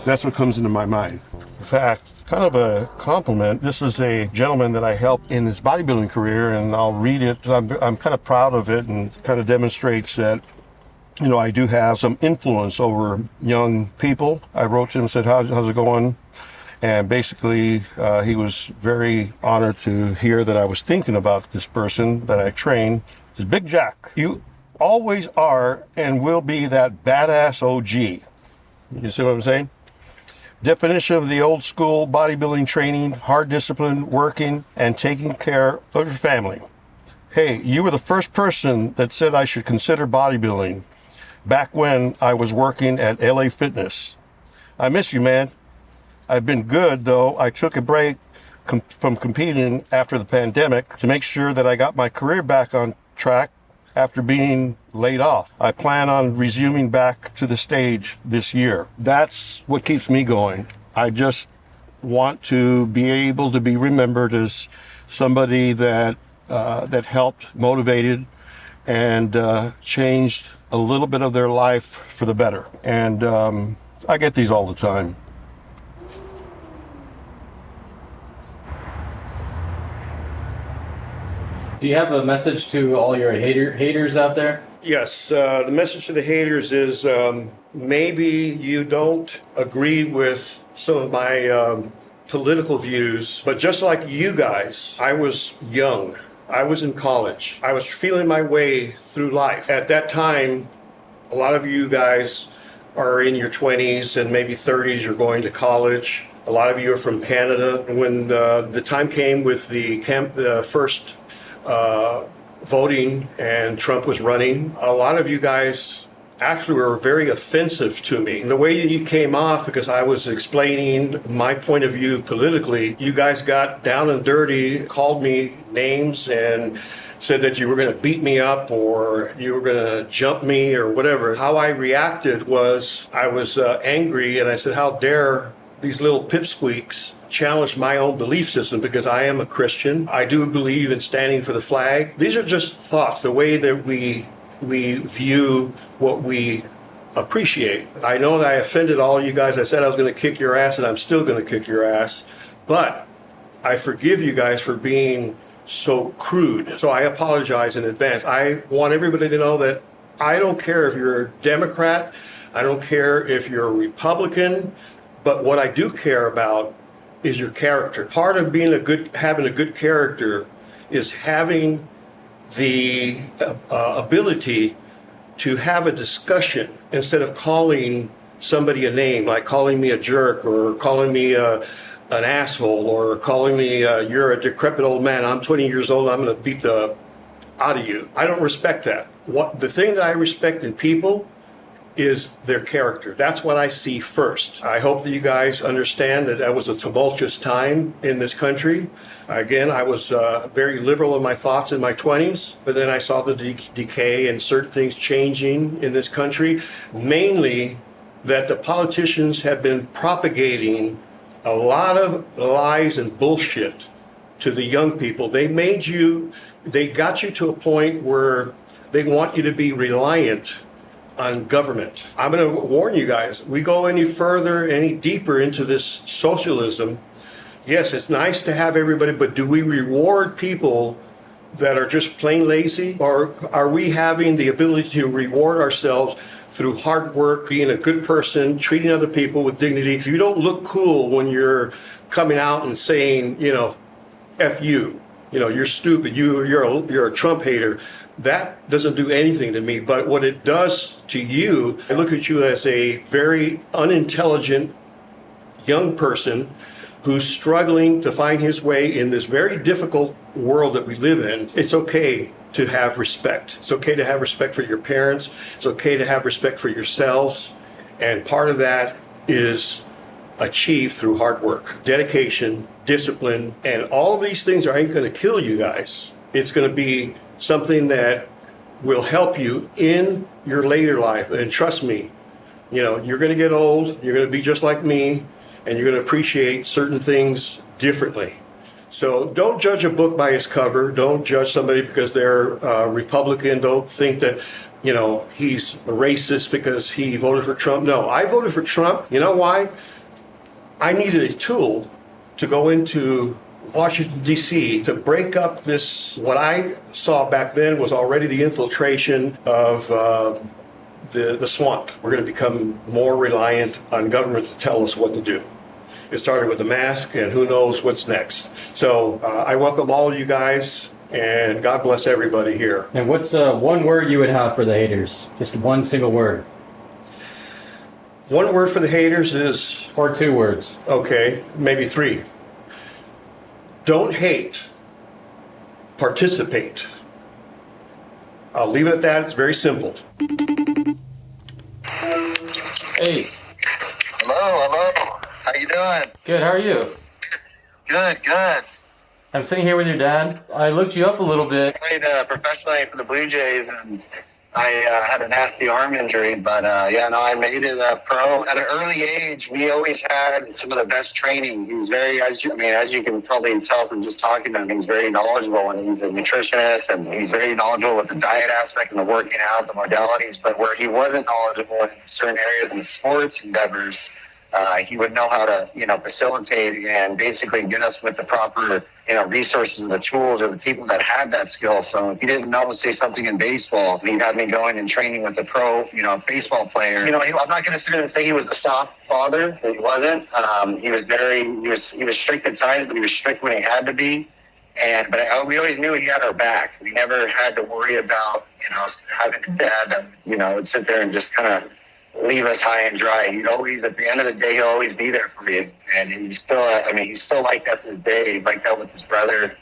That's what comes into my mind. In fact, kind of a compliment. This is a gentleman that I helped in his bodybuilding career, and I'll read it. I'm kind of proud of it, and kind of demonstrates that, I do have some influence over young people. I wrote to him and said, how's it going? And basically, he was very honored to hear that I was thinking about this person that I trained. He says, Big Jack, you always are and will be that badass OG. You see what I'm saying? Definition of the old school bodybuilding training, hard discipline, working, and taking care of your family. Hey, you were the first person that said I should consider bodybuilding back when I was working at LA Fitness. I miss you, man. I've been good, though. I took a break from competing after the pandemic to make sure that I got my career back on track after being laid off. I plan on resuming back to the stage this year. That's what keeps me going. I just want to be able to be remembered as somebody that helped, motivated, and changed a little bit of their life for the better. And I get these all the time. Do you have a message to all your haters out there? Yes, the message to the haters is maybe you don't agree with some of my political views, but just like you guys, I was young. I was in college. I was feeling my way through life. At that time, a lot of you guys are in your 20s and maybe 30s, you're going to college. A lot of you are from Canada. When the time came with the first voting and Trump was running, a lot of you guys actually were very offensive to me. The way you came off, because I was explaining my point of view politically, you guys got down and dirty, called me names and said that you were going to beat me up or you were going to jump me or whatever. How I reacted was I was angry, and I said, how dare these little pipsqueaks challenge my own belief system, because I am a Christian. I do believe in standing for the flag. These are just thoughts, the way that we view what we appreciate. I know that I offended all you guys. I said I was going to kick your ass, and I'm still going to kick your ass. But I forgive you guys for being so crude. So I apologize in advance. I want everybody to know that I don't care if you're a Democrat. I don't care if you're a Republican. But what I do care about is your character. Part of being having a good character is having the ability to have a discussion instead of calling somebody a name, like calling me a jerk or calling me an asshole or calling me you're a decrepit old man. I'm 20 years old. I'm going to beat the out of you. I don't respect that. The thing that I respect in people is their character. That's what I see first. I hope that you guys understand that that was a tumultuous time in this country. Again, I was very liberal in my thoughts in my 20s, but then I saw the decay and certain things changing in this country, mainly that the politicians have been propagating a lot of lies and bullshit to the young people. They got you to a point where they want you to be reliant on government. I'm going to warn you guys, we go any further, any deeper into this socialism, yes, it's nice to have everybody, but do we reward people that are just plain lazy? Or are we having the ability to reward ourselves through hard work, being a good person, treating other people with dignity? You don't look cool when you're coming out and saying, F you, you're stupid, you're a Trump hater. That doesn't do anything to me, but what it does to you, I look at you as a very unintelligent young person who's struggling to find his way in this very difficult world that we live in. It's okay to have respect. It's okay to have respect for your parents. It's okay to have respect for yourselves. And part of that is achieved through hard work, dedication, discipline, and all of these things ain't going to kill you guys. It's going to be something that will help you in your later life. And trust me, you're going to get old, you're going to be just like me, and you're going to appreciate certain things differently. So don't judge a book by its cover. Don't judge somebody because they're Republican. Don't think that, he's a racist because he voted for Trump. No, I voted for Trump. You know why? I needed a tool to go into Washington, D.C. to break up this, what I saw back then was already the infiltration of the swamp. We're going to become more reliant on government to tell us what to do. It started with the mask, and who knows what's next. So I welcome all of you guys, and God bless everybody here. And what's one word you would have for the haters? Just one single word. One word for the haters is... Or two words. Okay, maybe three. Don't hate, participate. I'll leave it at that. It's very simple. Hey. Hello. How you doing? Good, how are you? Good. I'm sitting here with your dad. I looked you up a little bit. I played professionally for the Blue Jays, and I had a nasty arm injury, but I made it pro. At an early age, we always had some of the best training. He's very, as you can probably tell from just talking to him, he's very knowledgeable, and he's a nutritionist, and he's very knowledgeable with the diet aspect and the working out, the modalities, but where he wasn't knowledgeable in certain areas in the sports endeavors, he would know how to, facilitate and basically get us with the proper, resources and the tools or the people that had that skill. So if he didn't know, say something in baseball, he'd have me going and training with a pro, baseball player. I'm not going to sit there and say he was a soft father. He wasn't. He was strict at times, but he was strict when he had to be. But we always knew he had our back. We never had to worry about, having a dad that, would sit there and just kind of leave us high and dry. He'd always, at the end of the day, he'll always be there for you. And he's still, he's still like that to this day. He's like that with his brother,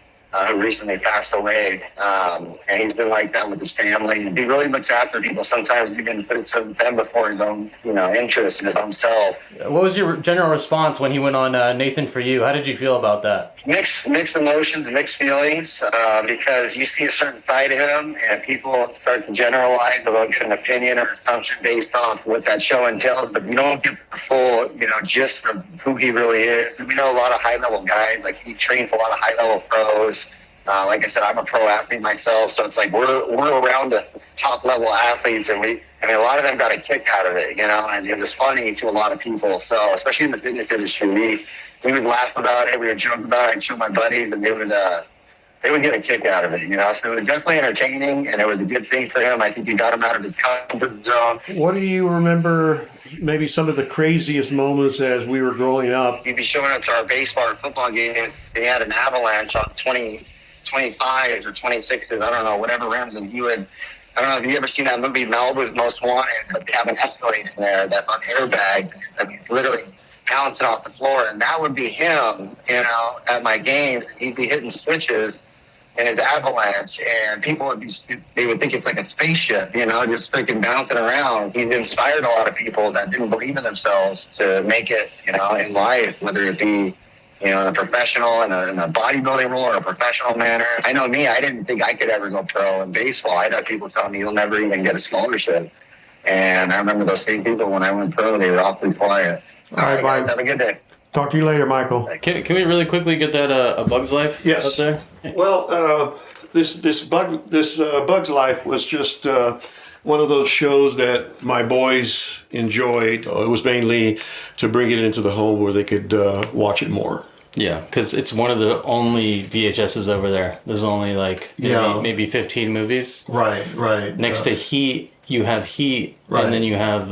who recently passed away. And he's been like that with his family. And he really looks after people. Sometimes even puts them before his own, interests and his own self. What was your general response when he went on Nathan For You? How did you feel about that? Mixed emotions, mixed feelings, because you see a certain side of him, and people start to generalize or get an opinion or assumption based off what that show entails, but you don't get the full, gist of who he really is. And we know a lot of high-level guys, like he trains a lot of high-level pros. Like I said, I'm a pro athlete myself, so it's like we're around the top-level athletes, and a lot of them got a kick out of it, and it was funny to a lot of people. So, especially in the fitness industry, we would laugh about it, we would joke about it, I'd show my buddies, and they would get a kick out of it, So it was definitely entertaining, and it was a good thing for him. I think he got him out of his comfort zone. What do you remember, maybe some of the craziest moments as we were growing up? He'd be showing up to our baseball or football games. They had an avalanche on 25s or 26s, I don't know, whatever rims, and he would I don't know if you ever seen that movie Malibu's Most Wanted, but they have an escalator in there that's on airbags. I mean, it's literally bouncing off the floor, and that would be him, you know, at my games. He'd be hitting switches in his avalanche, and people would be, they would think it's like a spaceship, you know, just freaking bouncing around. He's inspired a lot of people that didn't believe in themselves to make it, you know, in life, whether it be, you know, in a professional, in a bodybuilding role or a professional manner. I know me, I didn't think I could ever go pro in baseball. I'd have people tell me you'll never even get a scholarship. And I remember those same people when I went pro, they were awfully quiet. All right, guys, have a good day. Talk to you later, Michael. Can we really quickly get that A Bug's Life Yes. up there? Well, this Bug's Life was just one of those shows that my boys enjoyed. It was mainly to bring it into the home where they could watch it more. Yeah, because it's one of the only VHSs over there. There's only like maybe 15 movies. Right. Next to Heat, you have Heat, Right. and then you have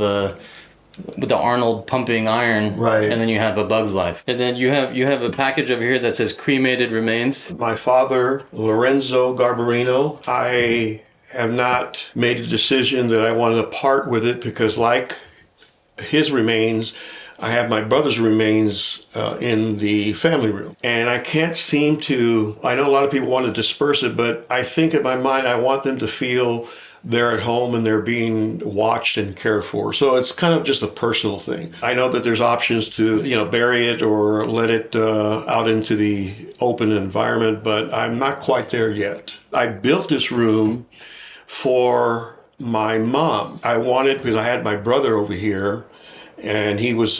with the Arnold pumping iron, Right. and then you have A Bug's Life, and then you have a package over here that says cremated remains. My father, Lorenzo Garbarino, I have not made a decision that I wanted to part with it because, like his remains, I have my brother's remains in the family room. And I can't seem to, I know a lot of people want to disperse it, but I think in my mind I want them to feel they're at home and they're being watched and cared for. So it's kind of just a personal thing. I know that there's options to, you know, bury it or let it out into the open environment, but I'm not quite there yet. I built this room for my mom. I wanted, because I had my brother over here, and he was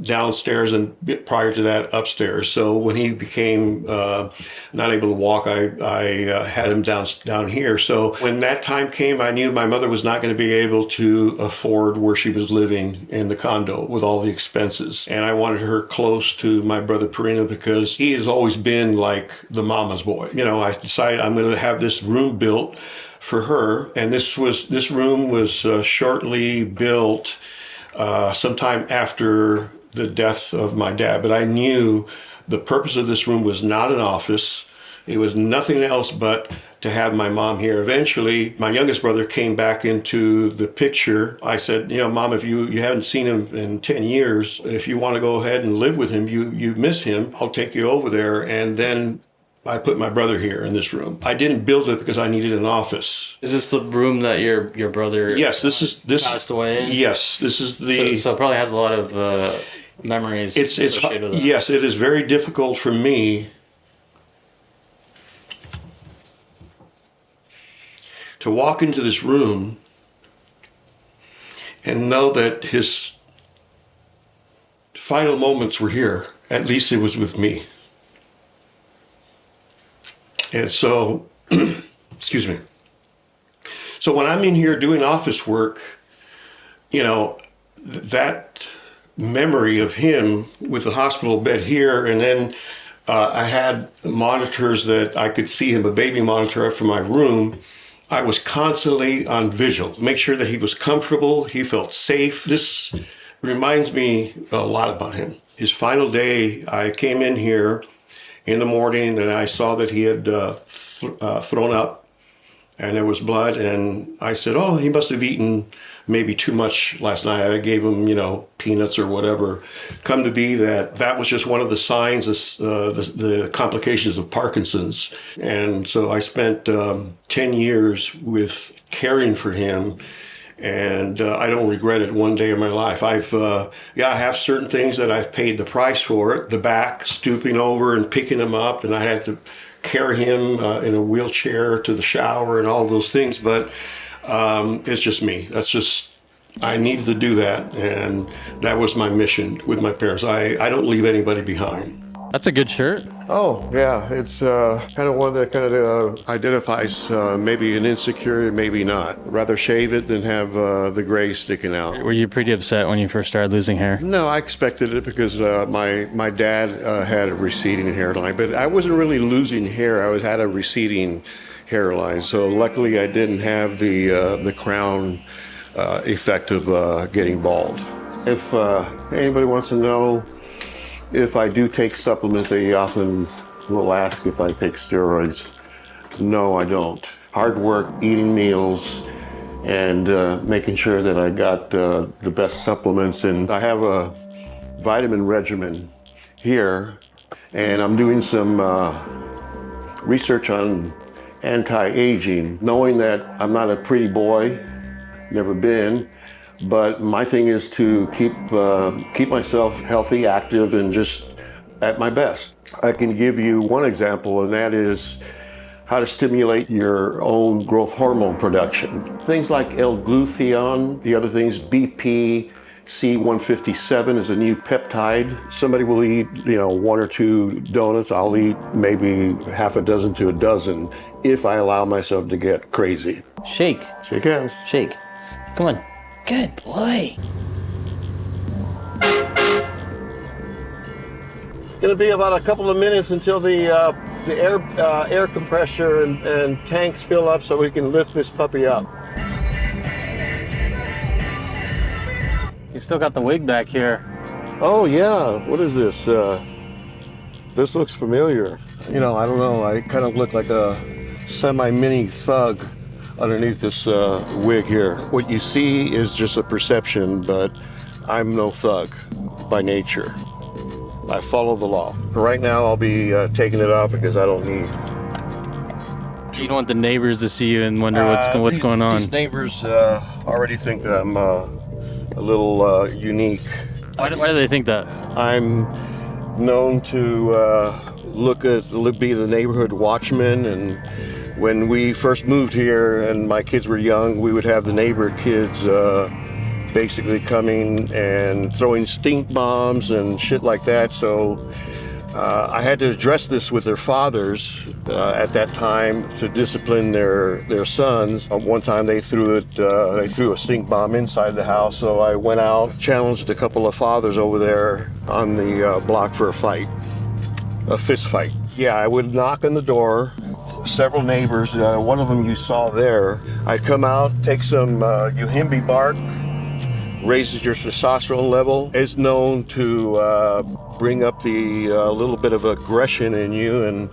downstairs and prior to that upstairs. So when he became not able to walk, I had him down here. So when that time came, I knew my mother was not going to be able to afford where she was living in the condo with all the expenses. And I wanted her close to my brother Perino because he has always been like the mama's boy. You know, I decided I'm going to have this room built for her. And this room was shortly built sometime after the death of my dad. But I knew the purpose of this room was not an office. It was nothing else but to have my mom here. Eventually, my youngest brother came back into the picture. I said, you know, Mom, if you haven't seen him in 10 years, if you want to go ahead and live with him, you miss him, I'll take you over there. And then I put my brother here in this room. I didn't build it because I needed an office. Is this the room that your brother passed away in? Yes, this is the... So it probably has a lot of memories associated with it. Yes, it is very difficult for me to walk into this room and know that his final moments were here. At least it was with me. And so, excuse me. So when I'm in here doing office work, you know, that memory of him with the hospital bed here, and then I had monitors that I could see him, a baby monitor from my room. I was constantly on vigil, make sure that he was comfortable, he felt safe. This reminds me a lot about him. His final day, I came in here in the morning and I saw that he had thrown up and there was blood, and I said, oh, he must have eaten maybe too much last night. I gave him, you know, peanuts or whatever. Come to be that was just one of the signs of the complications of Parkinson's. And so I spent 10 years with caring for him, and I don't regret it one day of my life. I have certain things that I've paid the price for it. The back, stooping over and picking him up, and I had to carry him in a wheelchair to the shower and all those things. But it's just me. I needed to do that, and that was my mission with my parents. I don't leave anybody behind. That's a good shirt. Oh, yeah. It's kind of one that kind of identifies maybe an insecurity, maybe not. Rather shave it than have the gray sticking out. Were you pretty upset when you first started losing hair? No, I expected it because my dad had a receding hairline, but I wasn't really losing hair. I had a receding hairline. So luckily I didn't have the crown effect of getting bald. If anybody wants to know if I do take supplements, they often will ask if I take steroids. No, I don't. Hard work, eating meals, and making sure that I got the best supplements. And I have a vitamin regimen here, and I'm doing some research on anti-aging, knowing that I'm not a pretty boy, never been, but my thing is to keep myself healthy, active, and just at my best. I can give you one example, and that is how to stimulate your own growth hormone production. Things like L-glutathione, the other things, BPC-157 is a new peptide. Somebody will eat, 1 or 2 donuts. I'll eat maybe half a dozen to a dozen if I allow myself to get crazy. Shake. Shake hands. Shake. Come on. Good boy. It's gonna be about a couple of minutes until the air compressor and tanks fill up so we can lift this puppy up. You still got the wig back here. Oh yeah, what is this? This looks familiar. I don't know, I kind of look like a semi-mini thug underneath this wig here. What you see is just a perception, but I'm no thug by nature. I follow the law. Right now I'll be taking it off because I don't need. You don't want the neighbors to see you and wonder what's going on. These neighbors already think that I'm a little unique. Why do they think that? I'm known to be the neighborhood watchman, and when we first moved here and my kids were young, we would have the neighbor kids basically coming and throwing stink bombs and shit like that. So I had to address this with their fathers at that time to discipline their sons. One time they threw a stink bomb inside the house, so I went out, challenged a couple of fathers over there on the block for a fist fight. Yeah, I would knock on the door. Several neighbors, one of them you saw there. I'd come out, take some Yohimbe bark, raises your testosterone level. It's known to bring up the little bit of aggression in you and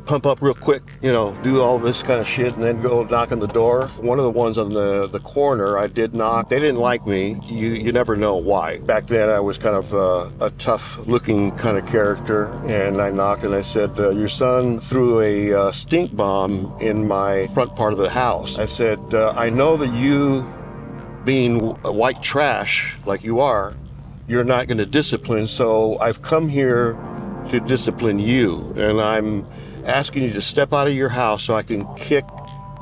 pump up real quick, do all this kind of shit and then go knock on the door. One of the ones on the corner, I did knock. They didn't like me. You never know why. Back then I was kind of a tough looking kind of character, and I knocked and I said, your son threw a stink bomb in my front part of the house. I said, I know that you, being white trash like you are, you're not going to discipline, so I've come here to discipline you, and I'm asking you to step out of your house so I can kick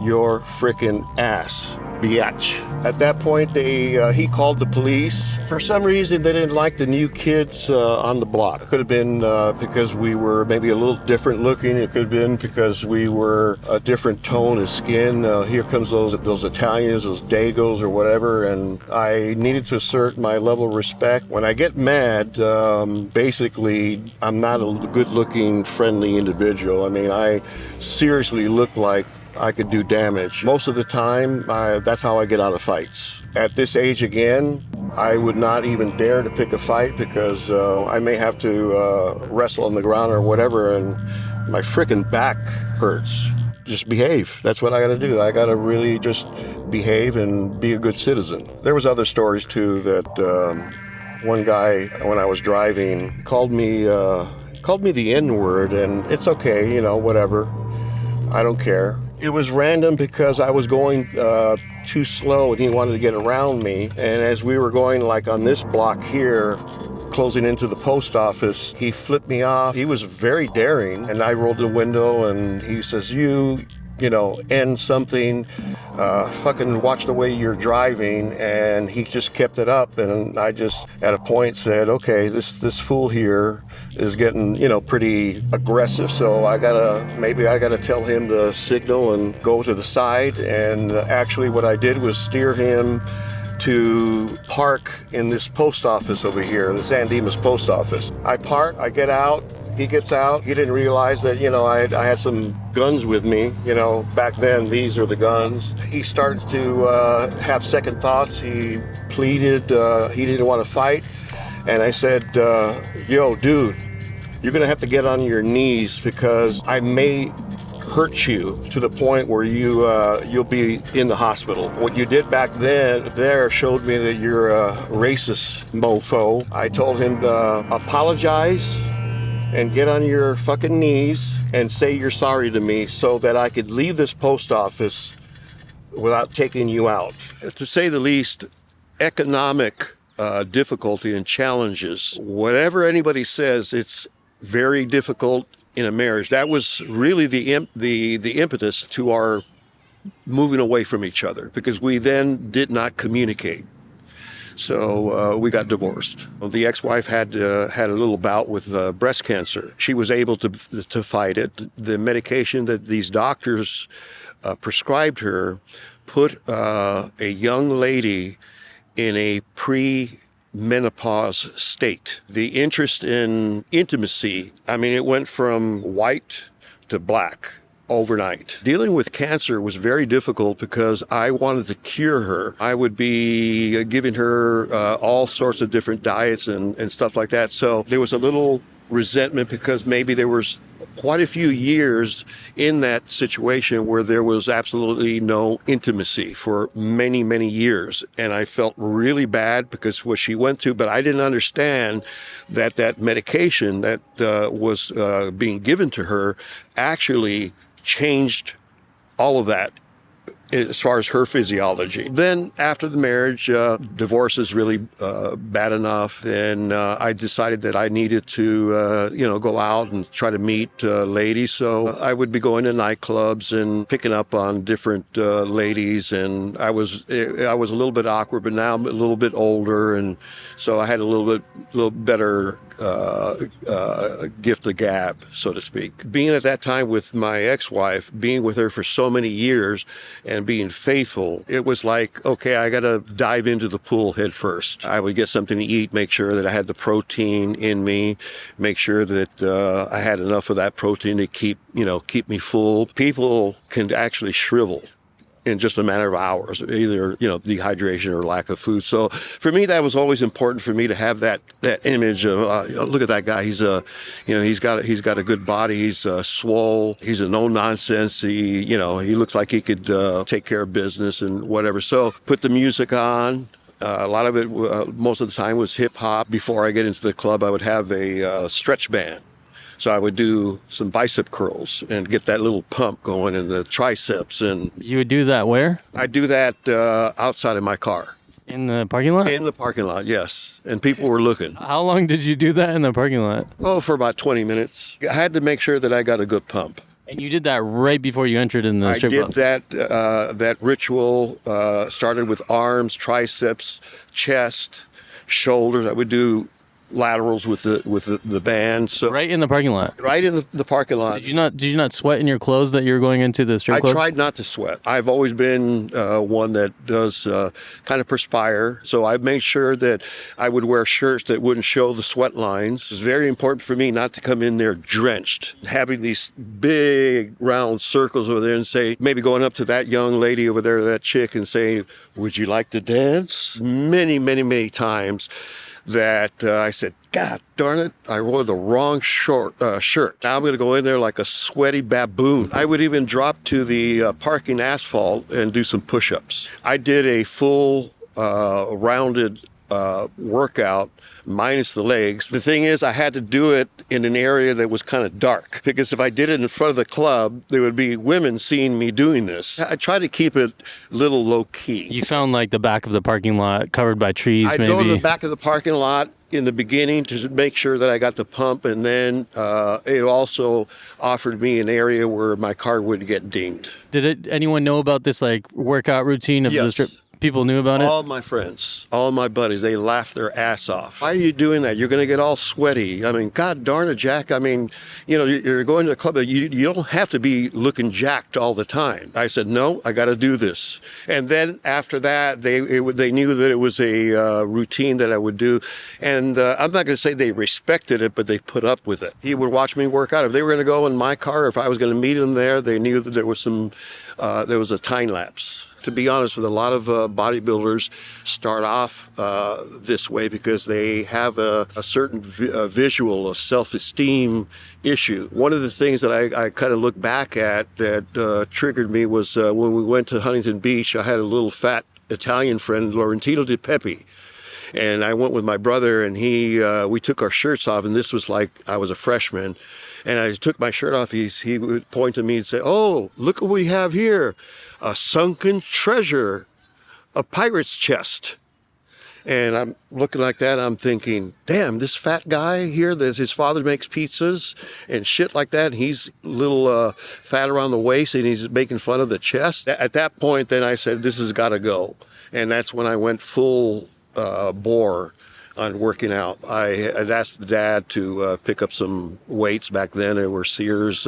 your frickin' ass, biatch. At that point, he called the police. For some reason, they didn't like the new kids on the block. It could have been because we were maybe a little different looking. It could have been because we were a different tone of skin. Here comes those Italians, those Dagos or whatever, and I needed to assert my level of respect. When I get mad, basically, I'm not a good-looking, friendly individual. I mean, I seriously look like I could do damage. Most of the time, that's how I get out of fights. At this age again, I would not even dare to pick a fight because I may have to wrestle on the ground or whatever, and my frickin' back hurts. Just behave. That's what I gotta do. I gotta really just behave and be a good citizen. There was other stories too that one guy, when I was driving, called me the N-word, and it's okay, whatever. I don't care. It was random because I was going too slow and he wanted to get around me. And as we were going like on this block here, closing into the post office, he flipped me off. He was very daring, and I rolled the window and he says, you end something, fucking watch the way you're driving. And he just kept it up, and I just at a point said, okay, this fool here is getting, pretty aggressive, so I gotta tell him to signal and go to the side. And actually what I did was steer him to park in this post office over here, the San Dimas post office. I park, I get out, he gets out. He didn't realize that, I had some guns with me. Back then, these are the guns. He started to have second thoughts. He pleaded, he didn't want to fight. And I said, yo, dude, you're gonna have to get on your knees because I may hurt you to the point where you'll be in the hospital. What you did back then there showed me that you're a racist mofo. I told him to apologize and get on your fucking knees and say you're sorry to me so that I could leave this post office without taking you out. To say the least, economic difficulty and challenges, whatever anybody says, it's very difficult in a marriage. That was really the impetus to our moving away from each other, because we then did not communicate. So we got divorced. The ex-wife had a little bout with breast cancer. She was able to fight it. The medication that these doctors prescribed her put a young lady in a pre-menopause state. The interest in intimacy, I mean, it went from white to black overnight. Dealing with cancer was very difficult because I wanted to cure her. I would be giving her all sorts of different diets and stuff like that. So there was a little resentment because maybe there was quite a few years in that situation where there was absolutely no intimacy for many, many years. And I felt really bad because what she went through, but I didn't understand that medication that was being given to her actually changed all of that as far as her physiology. Then after the marriage, divorce is really bad enough, and I decided that I needed to, go out and try to meet ladies. So I would be going to nightclubs and picking up on different ladies, and I was a little bit awkward, but now I'm a little bit older, and so I had a little better gift of gab, so to speak. Being at that time with my ex-wife, being with her for so many years and being faithful, it was like, okay, I got to dive into the pool head first. I would get something to eat, make sure that I had the protein in me, make sure that I had enough of that protein to keep me full. People can actually shrivel in just a matter of hours, either, dehydration or lack of food. So for me, that was always important for me to have that image of, look at that guy. He's he's got a good body. He's swole. He's a no nonsense. He looks like he could take care of business and whatever. So put the music on. A lot of it, most of the time, was hip hop. Before I get into the club, I would have a stretch band. So I would do some bicep curls and get that little pump going in the triceps. And you would do that where? I do that outside of my car. In the parking lot? In the parking lot, yes. And people were looking. How long did you do that in the parking lot? Oh, for about 20 minutes. I had to make sure that I got a good pump. And you did that right before you entered in the strip club? I did that ritual, started with arms, triceps, chest, shoulders. I would do laterals with the band. So right in the parking lot. Right in the parking lot. Did you not sweat in your clothes that you were going into the strip club? I tried not to sweat. I've always been one that does kind of perspire. So I made sure that I would wear shirts that wouldn't show the sweat lines. It's very important for me not to come in there drenched. Having these big round circles over there and say, maybe going up to that young lady over there, that chick, and saying, would you like to dance? Many, many, many times that I said, God darn it, I wore the wrong shirt. Now I'm going to go in there like a sweaty baboon. I would even drop to the parking asphalt and do some push-ups. I did a full rounded workout minus the legs. The thing is, I had to do it in an area that was kind of dark, because if I did it in front of the club, there would be women seeing me doing this. I try to keep it a little low key. You found like the back of the parking lot covered by trees, I'd maybe? go to the back of the parking lot in the beginning to make sure that I got the pump, and then it also offered me an area where my car wouldn't get dinged. Did anyone know about this like workout routine of the strip? People knew about it? All my friends, all my buddies, they laughed their ass off. Why are you doing that? You're going to get all sweaty. I mean, God darn it, Jack. I mean, you're going to a club. You don't have to be looking jacked all the time. I said, no, I got to do this. And then after that, they knew that it was a routine that I would do. And I'm not going to say they respected it, but they put up with it. He would watch me work out. If they were going to go in my car, if I was going to meet him there, they knew that there was some there was a time lapse. To be honest with a lot of bodybuilders start off this way because they have a certain visual, a self-esteem issue. One of the things that I kind of look back at that triggered me was when we went to Huntington Beach. I had a little fat Italian friend, Laurentino Di Pepe. And I went with my brother, and we took our shirts off, and this was like I was a freshman. And I took my shirt off. He would point to me and say, "Oh, look what we have here. A sunken treasure, a pirate's chest." And I'm looking like that. I'm thinking, damn, this fat guy here, that his father makes pizzas and shit like that. And he's a little fat around the waist, and he's making fun of the chest. At that point, then I said, this has got to go. And that's when I went full bore on working out. I had asked Dad to pick up some weights. Back then, they were Sears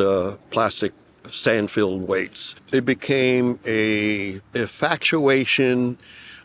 plastic sand-filled weights. It became a infatuation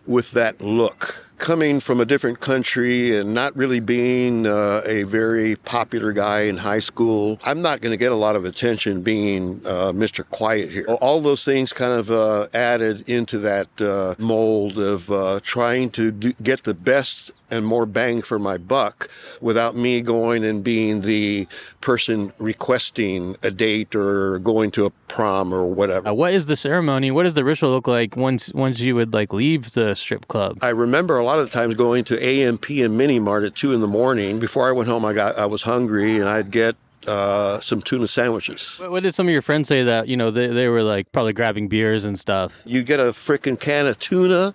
with that look. Coming from a different country and not really being a very popular guy in high school, I'm not going to get a lot of attention being Mr. Quiet here. All those things kind of added into that mold of trying to get the best and more bang for my buck without me going and being the person requesting a date or going to a prom or whatever. What is the ceremony? What does the ritual look like once you would like leave the strip club? I remember a lot of the times going to AMP and Mini Mart at 2 a.m. Before I went home, I was hungry, and I'd get some tuna sandwiches. What did some of your friends say that, they were like probably grabbing beers and stuff? You get a frickin' can of tuna,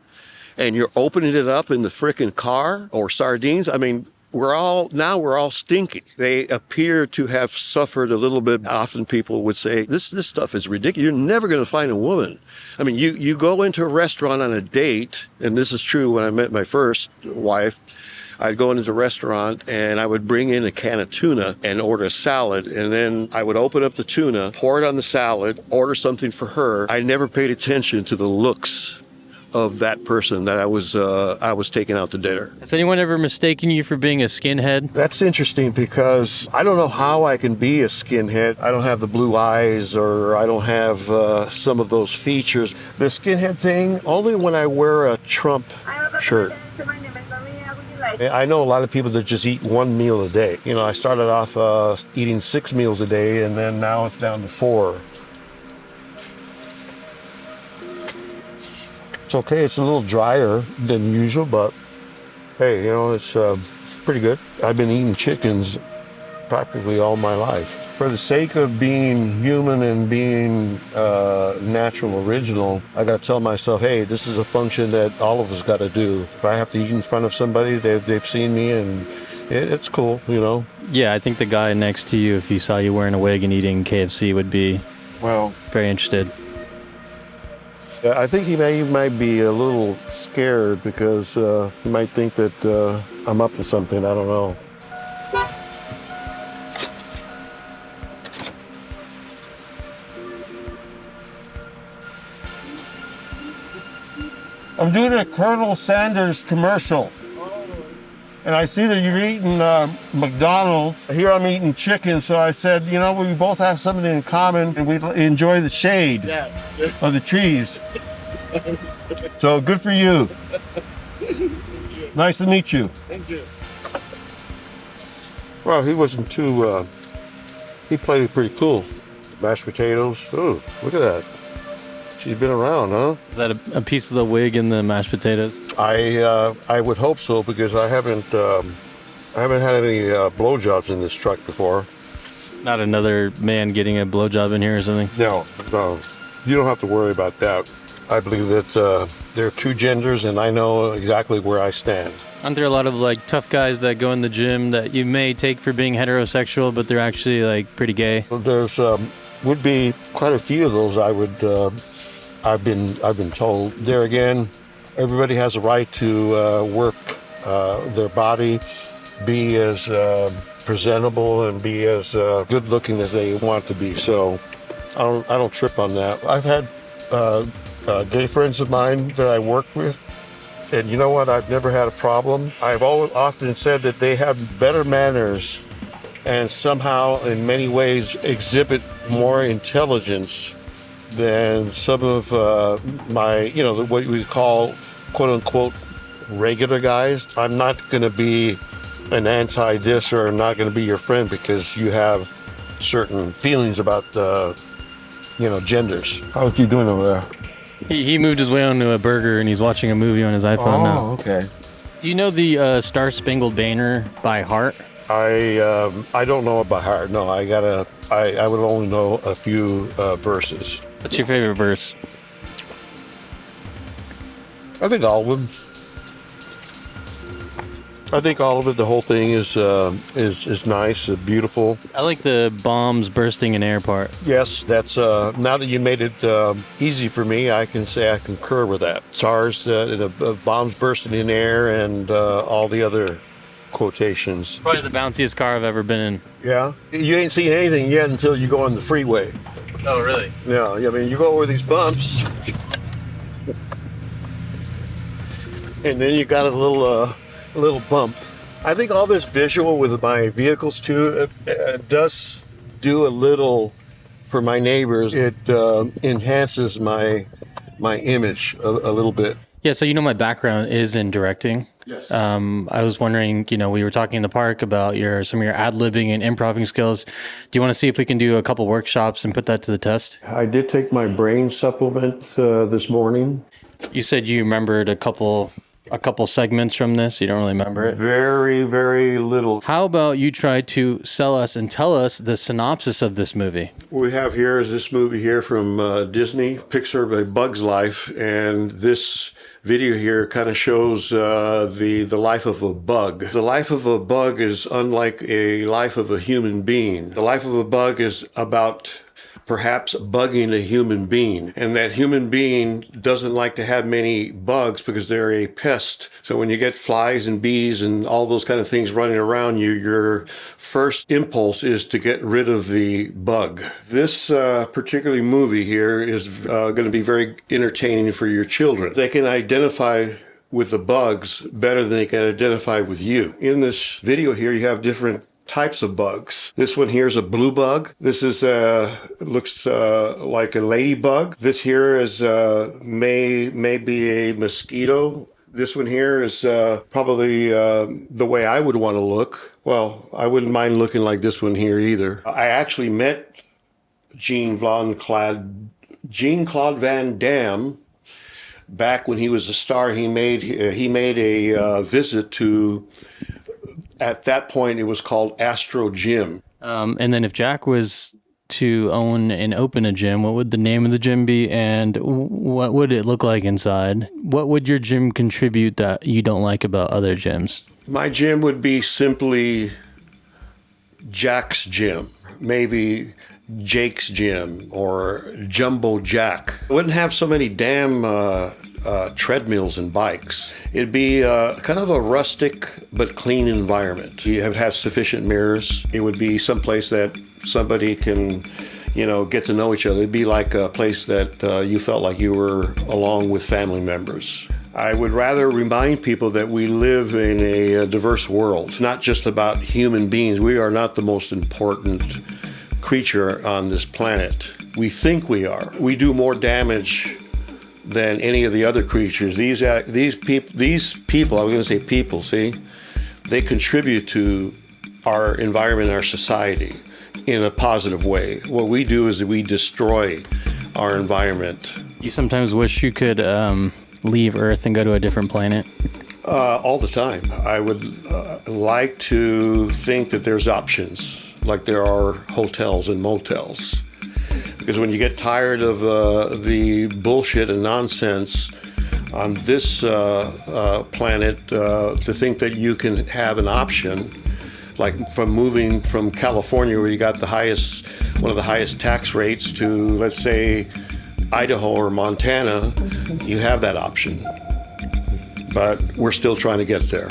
and you're opening it up in the frickin' car, or sardines. I mean, we're all stinky. They appear to have suffered a little bit. Often people would say, this stuff is ridiculous. You're never going to find a woman. I mean, you go into a restaurant on a date, and this is true when I met my first wife. I'd go into the restaurant and I would bring in a can of tuna and order a salad. And then I would open up the tuna, pour it on the salad, order something for her. I never paid attention to the looks of that person that I was taking out to dinner. Has anyone ever mistaken you for being a skinhead? That's interesting because I don't know how I can be a skinhead. I don't have the blue eyes, or I don't have some of those features. The skinhead thing, only when I wear a Trump shirt. I know a lot of people that just eat one meal a day. I started off eating 6 meals a day, and then now it's down to 4. It's okay. It's a little drier than usual, but hey, it's pretty good. I've been eating chickens practically all my life. For the sake of being human and being natural, original, I got to tell myself, hey, this is a function that all of us got to do. If I have to eat in front of somebody, they've seen me, and it's cool, Yeah, I think the guy next to you, if he saw you wearing a wig and eating KFC, would be very interested. I think he might be a little scared because he might think that I'm up to something. I don't know. I'm doing a Colonel Sanders commercial. And I see that you're eating McDonald's. Here I'm eating chicken, so I said, we both have something in common, and we enjoy the shade of the trees. So good for you. Nice to meet you. Thank you. Well, he wasn't too, he played it pretty cool. Mashed potatoes. Oh, look at that. She's been around, huh? Is that a piece of the wig in the mashed potatoes? I would hope so, because I haven't had any blowjobs in this truck before. Not another man getting a blowjob in here or something? No, you don't have to worry about that. I believe that there are two genders, and I know exactly where I stand. Aren't there a lot of tough guys that go in the gym that you may take for being heterosexual, but they're actually pretty gay? There's would be quite a few of those. I've been told. There again, everybody has a right to work their body, be as presentable and be as good looking as they want to be. So I don't trip on that. I've had gay friends of mine that I work with, and you know what? I've never had a problem. I've often said that they have better manners and somehow in many ways exhibit more intelligence than some of my, what we call quote unquote regular guys. I'm not going to be an anti this or not going to be your friend because you have certain feelings about genders. How's you doing over there? He moved his way onto a burger and he's watching a movie on his iPhone now. Oh, okay. Do you know the Star Spangled Banner by heart? I don't know about heart. No, I would only know a few verses. What's your favorite verse? I think all of them. I think all of it. The whole thing is nice, beautiful. I like the bombs bursting in air part. Yes, that's now that you made it easy for me, I can say I concur with that. SARS, the bombs bursting in air, and all the other quotations. Probably the bounciest car I've ever been in. Yeah, you ain't seen anything yet until you go on the freeway. Oh, really? Yeah, I mean, you go over these bumps, and then you got a little bump. I think all this visual with my vehicles too does do a little for my neighbors. It enhances my image a little bit. Yeah, so my background is in directing. Yes. I was wondering, we were talking in the park about some of your ad-libbing and improving skills. Do you want to see if we can do a couple workshops and put that to the test? I did take my brain supplement this morning. You said you remembered a couple segments from this. You don't really remember it? Very, very little. How about you try to sell us and tell us the synopsis of this movie? What we have here is this movie here from Disney, Pixar, A Bug's Life, and this video here kind of shows the life of a bug. The life of a bug is unlike a life of a human being. The life of a bug is about perhaps bugging a human being. And that human being doesn't like to have many bugs because they're a pest. So when you get flies and bees and all those kind of things running around you, your first impulse is to get rid of the bug. This particular movie here is going to be very entertaining for your children. They can identify with the bugs better than they can identify with you. In this video here, you have different types of bugs. This one here is a blue bug. This is looks like a ladybug. This here is may be a mosquito. This one here is probably the way I would want to look. Well, I wouldn't mind looking like this one here either. I actually met Jean-Claude Van Damme back when he was a star. He made a visit to. At that point, it was called Astro Gym. And then if Jack was to own and open a gym, what would the name of the gym be and what would it look like inside? What would your gym contribute that you don't like about other gyms? My gym would be simply Jack's Gym, maybe Jake's Gym or Jumbo Jack. I wouldn't have so many damn treadmills and bikes. It'd be kind of a rustic but clean environment. You have sufficient mirrors. It would be someplace that somebody can, get to know each other. It'd be like a place that you felt like you were along with family members. I would rather remind people that we live in a diverse world. It's not just about human beings. We are not the most important creature on this planet. We think we are. We do more damage than any of the other creatures. These people, I was going to say people, see, they contribute to our environment, our society in a positive way. What we do is that we destroy our environment. You sometimes wish you could leave Earth and go to a different planet? All the time. I would like to think that there's options, like there are hotels and motels. Because when you get tired of the bullshit and nonsense on this planet, to think that you can have an option, like from moving from California, where you got one of the highest tax rates, to, let's say, Idaho or Montana, you have that option. But we're still trying to get there.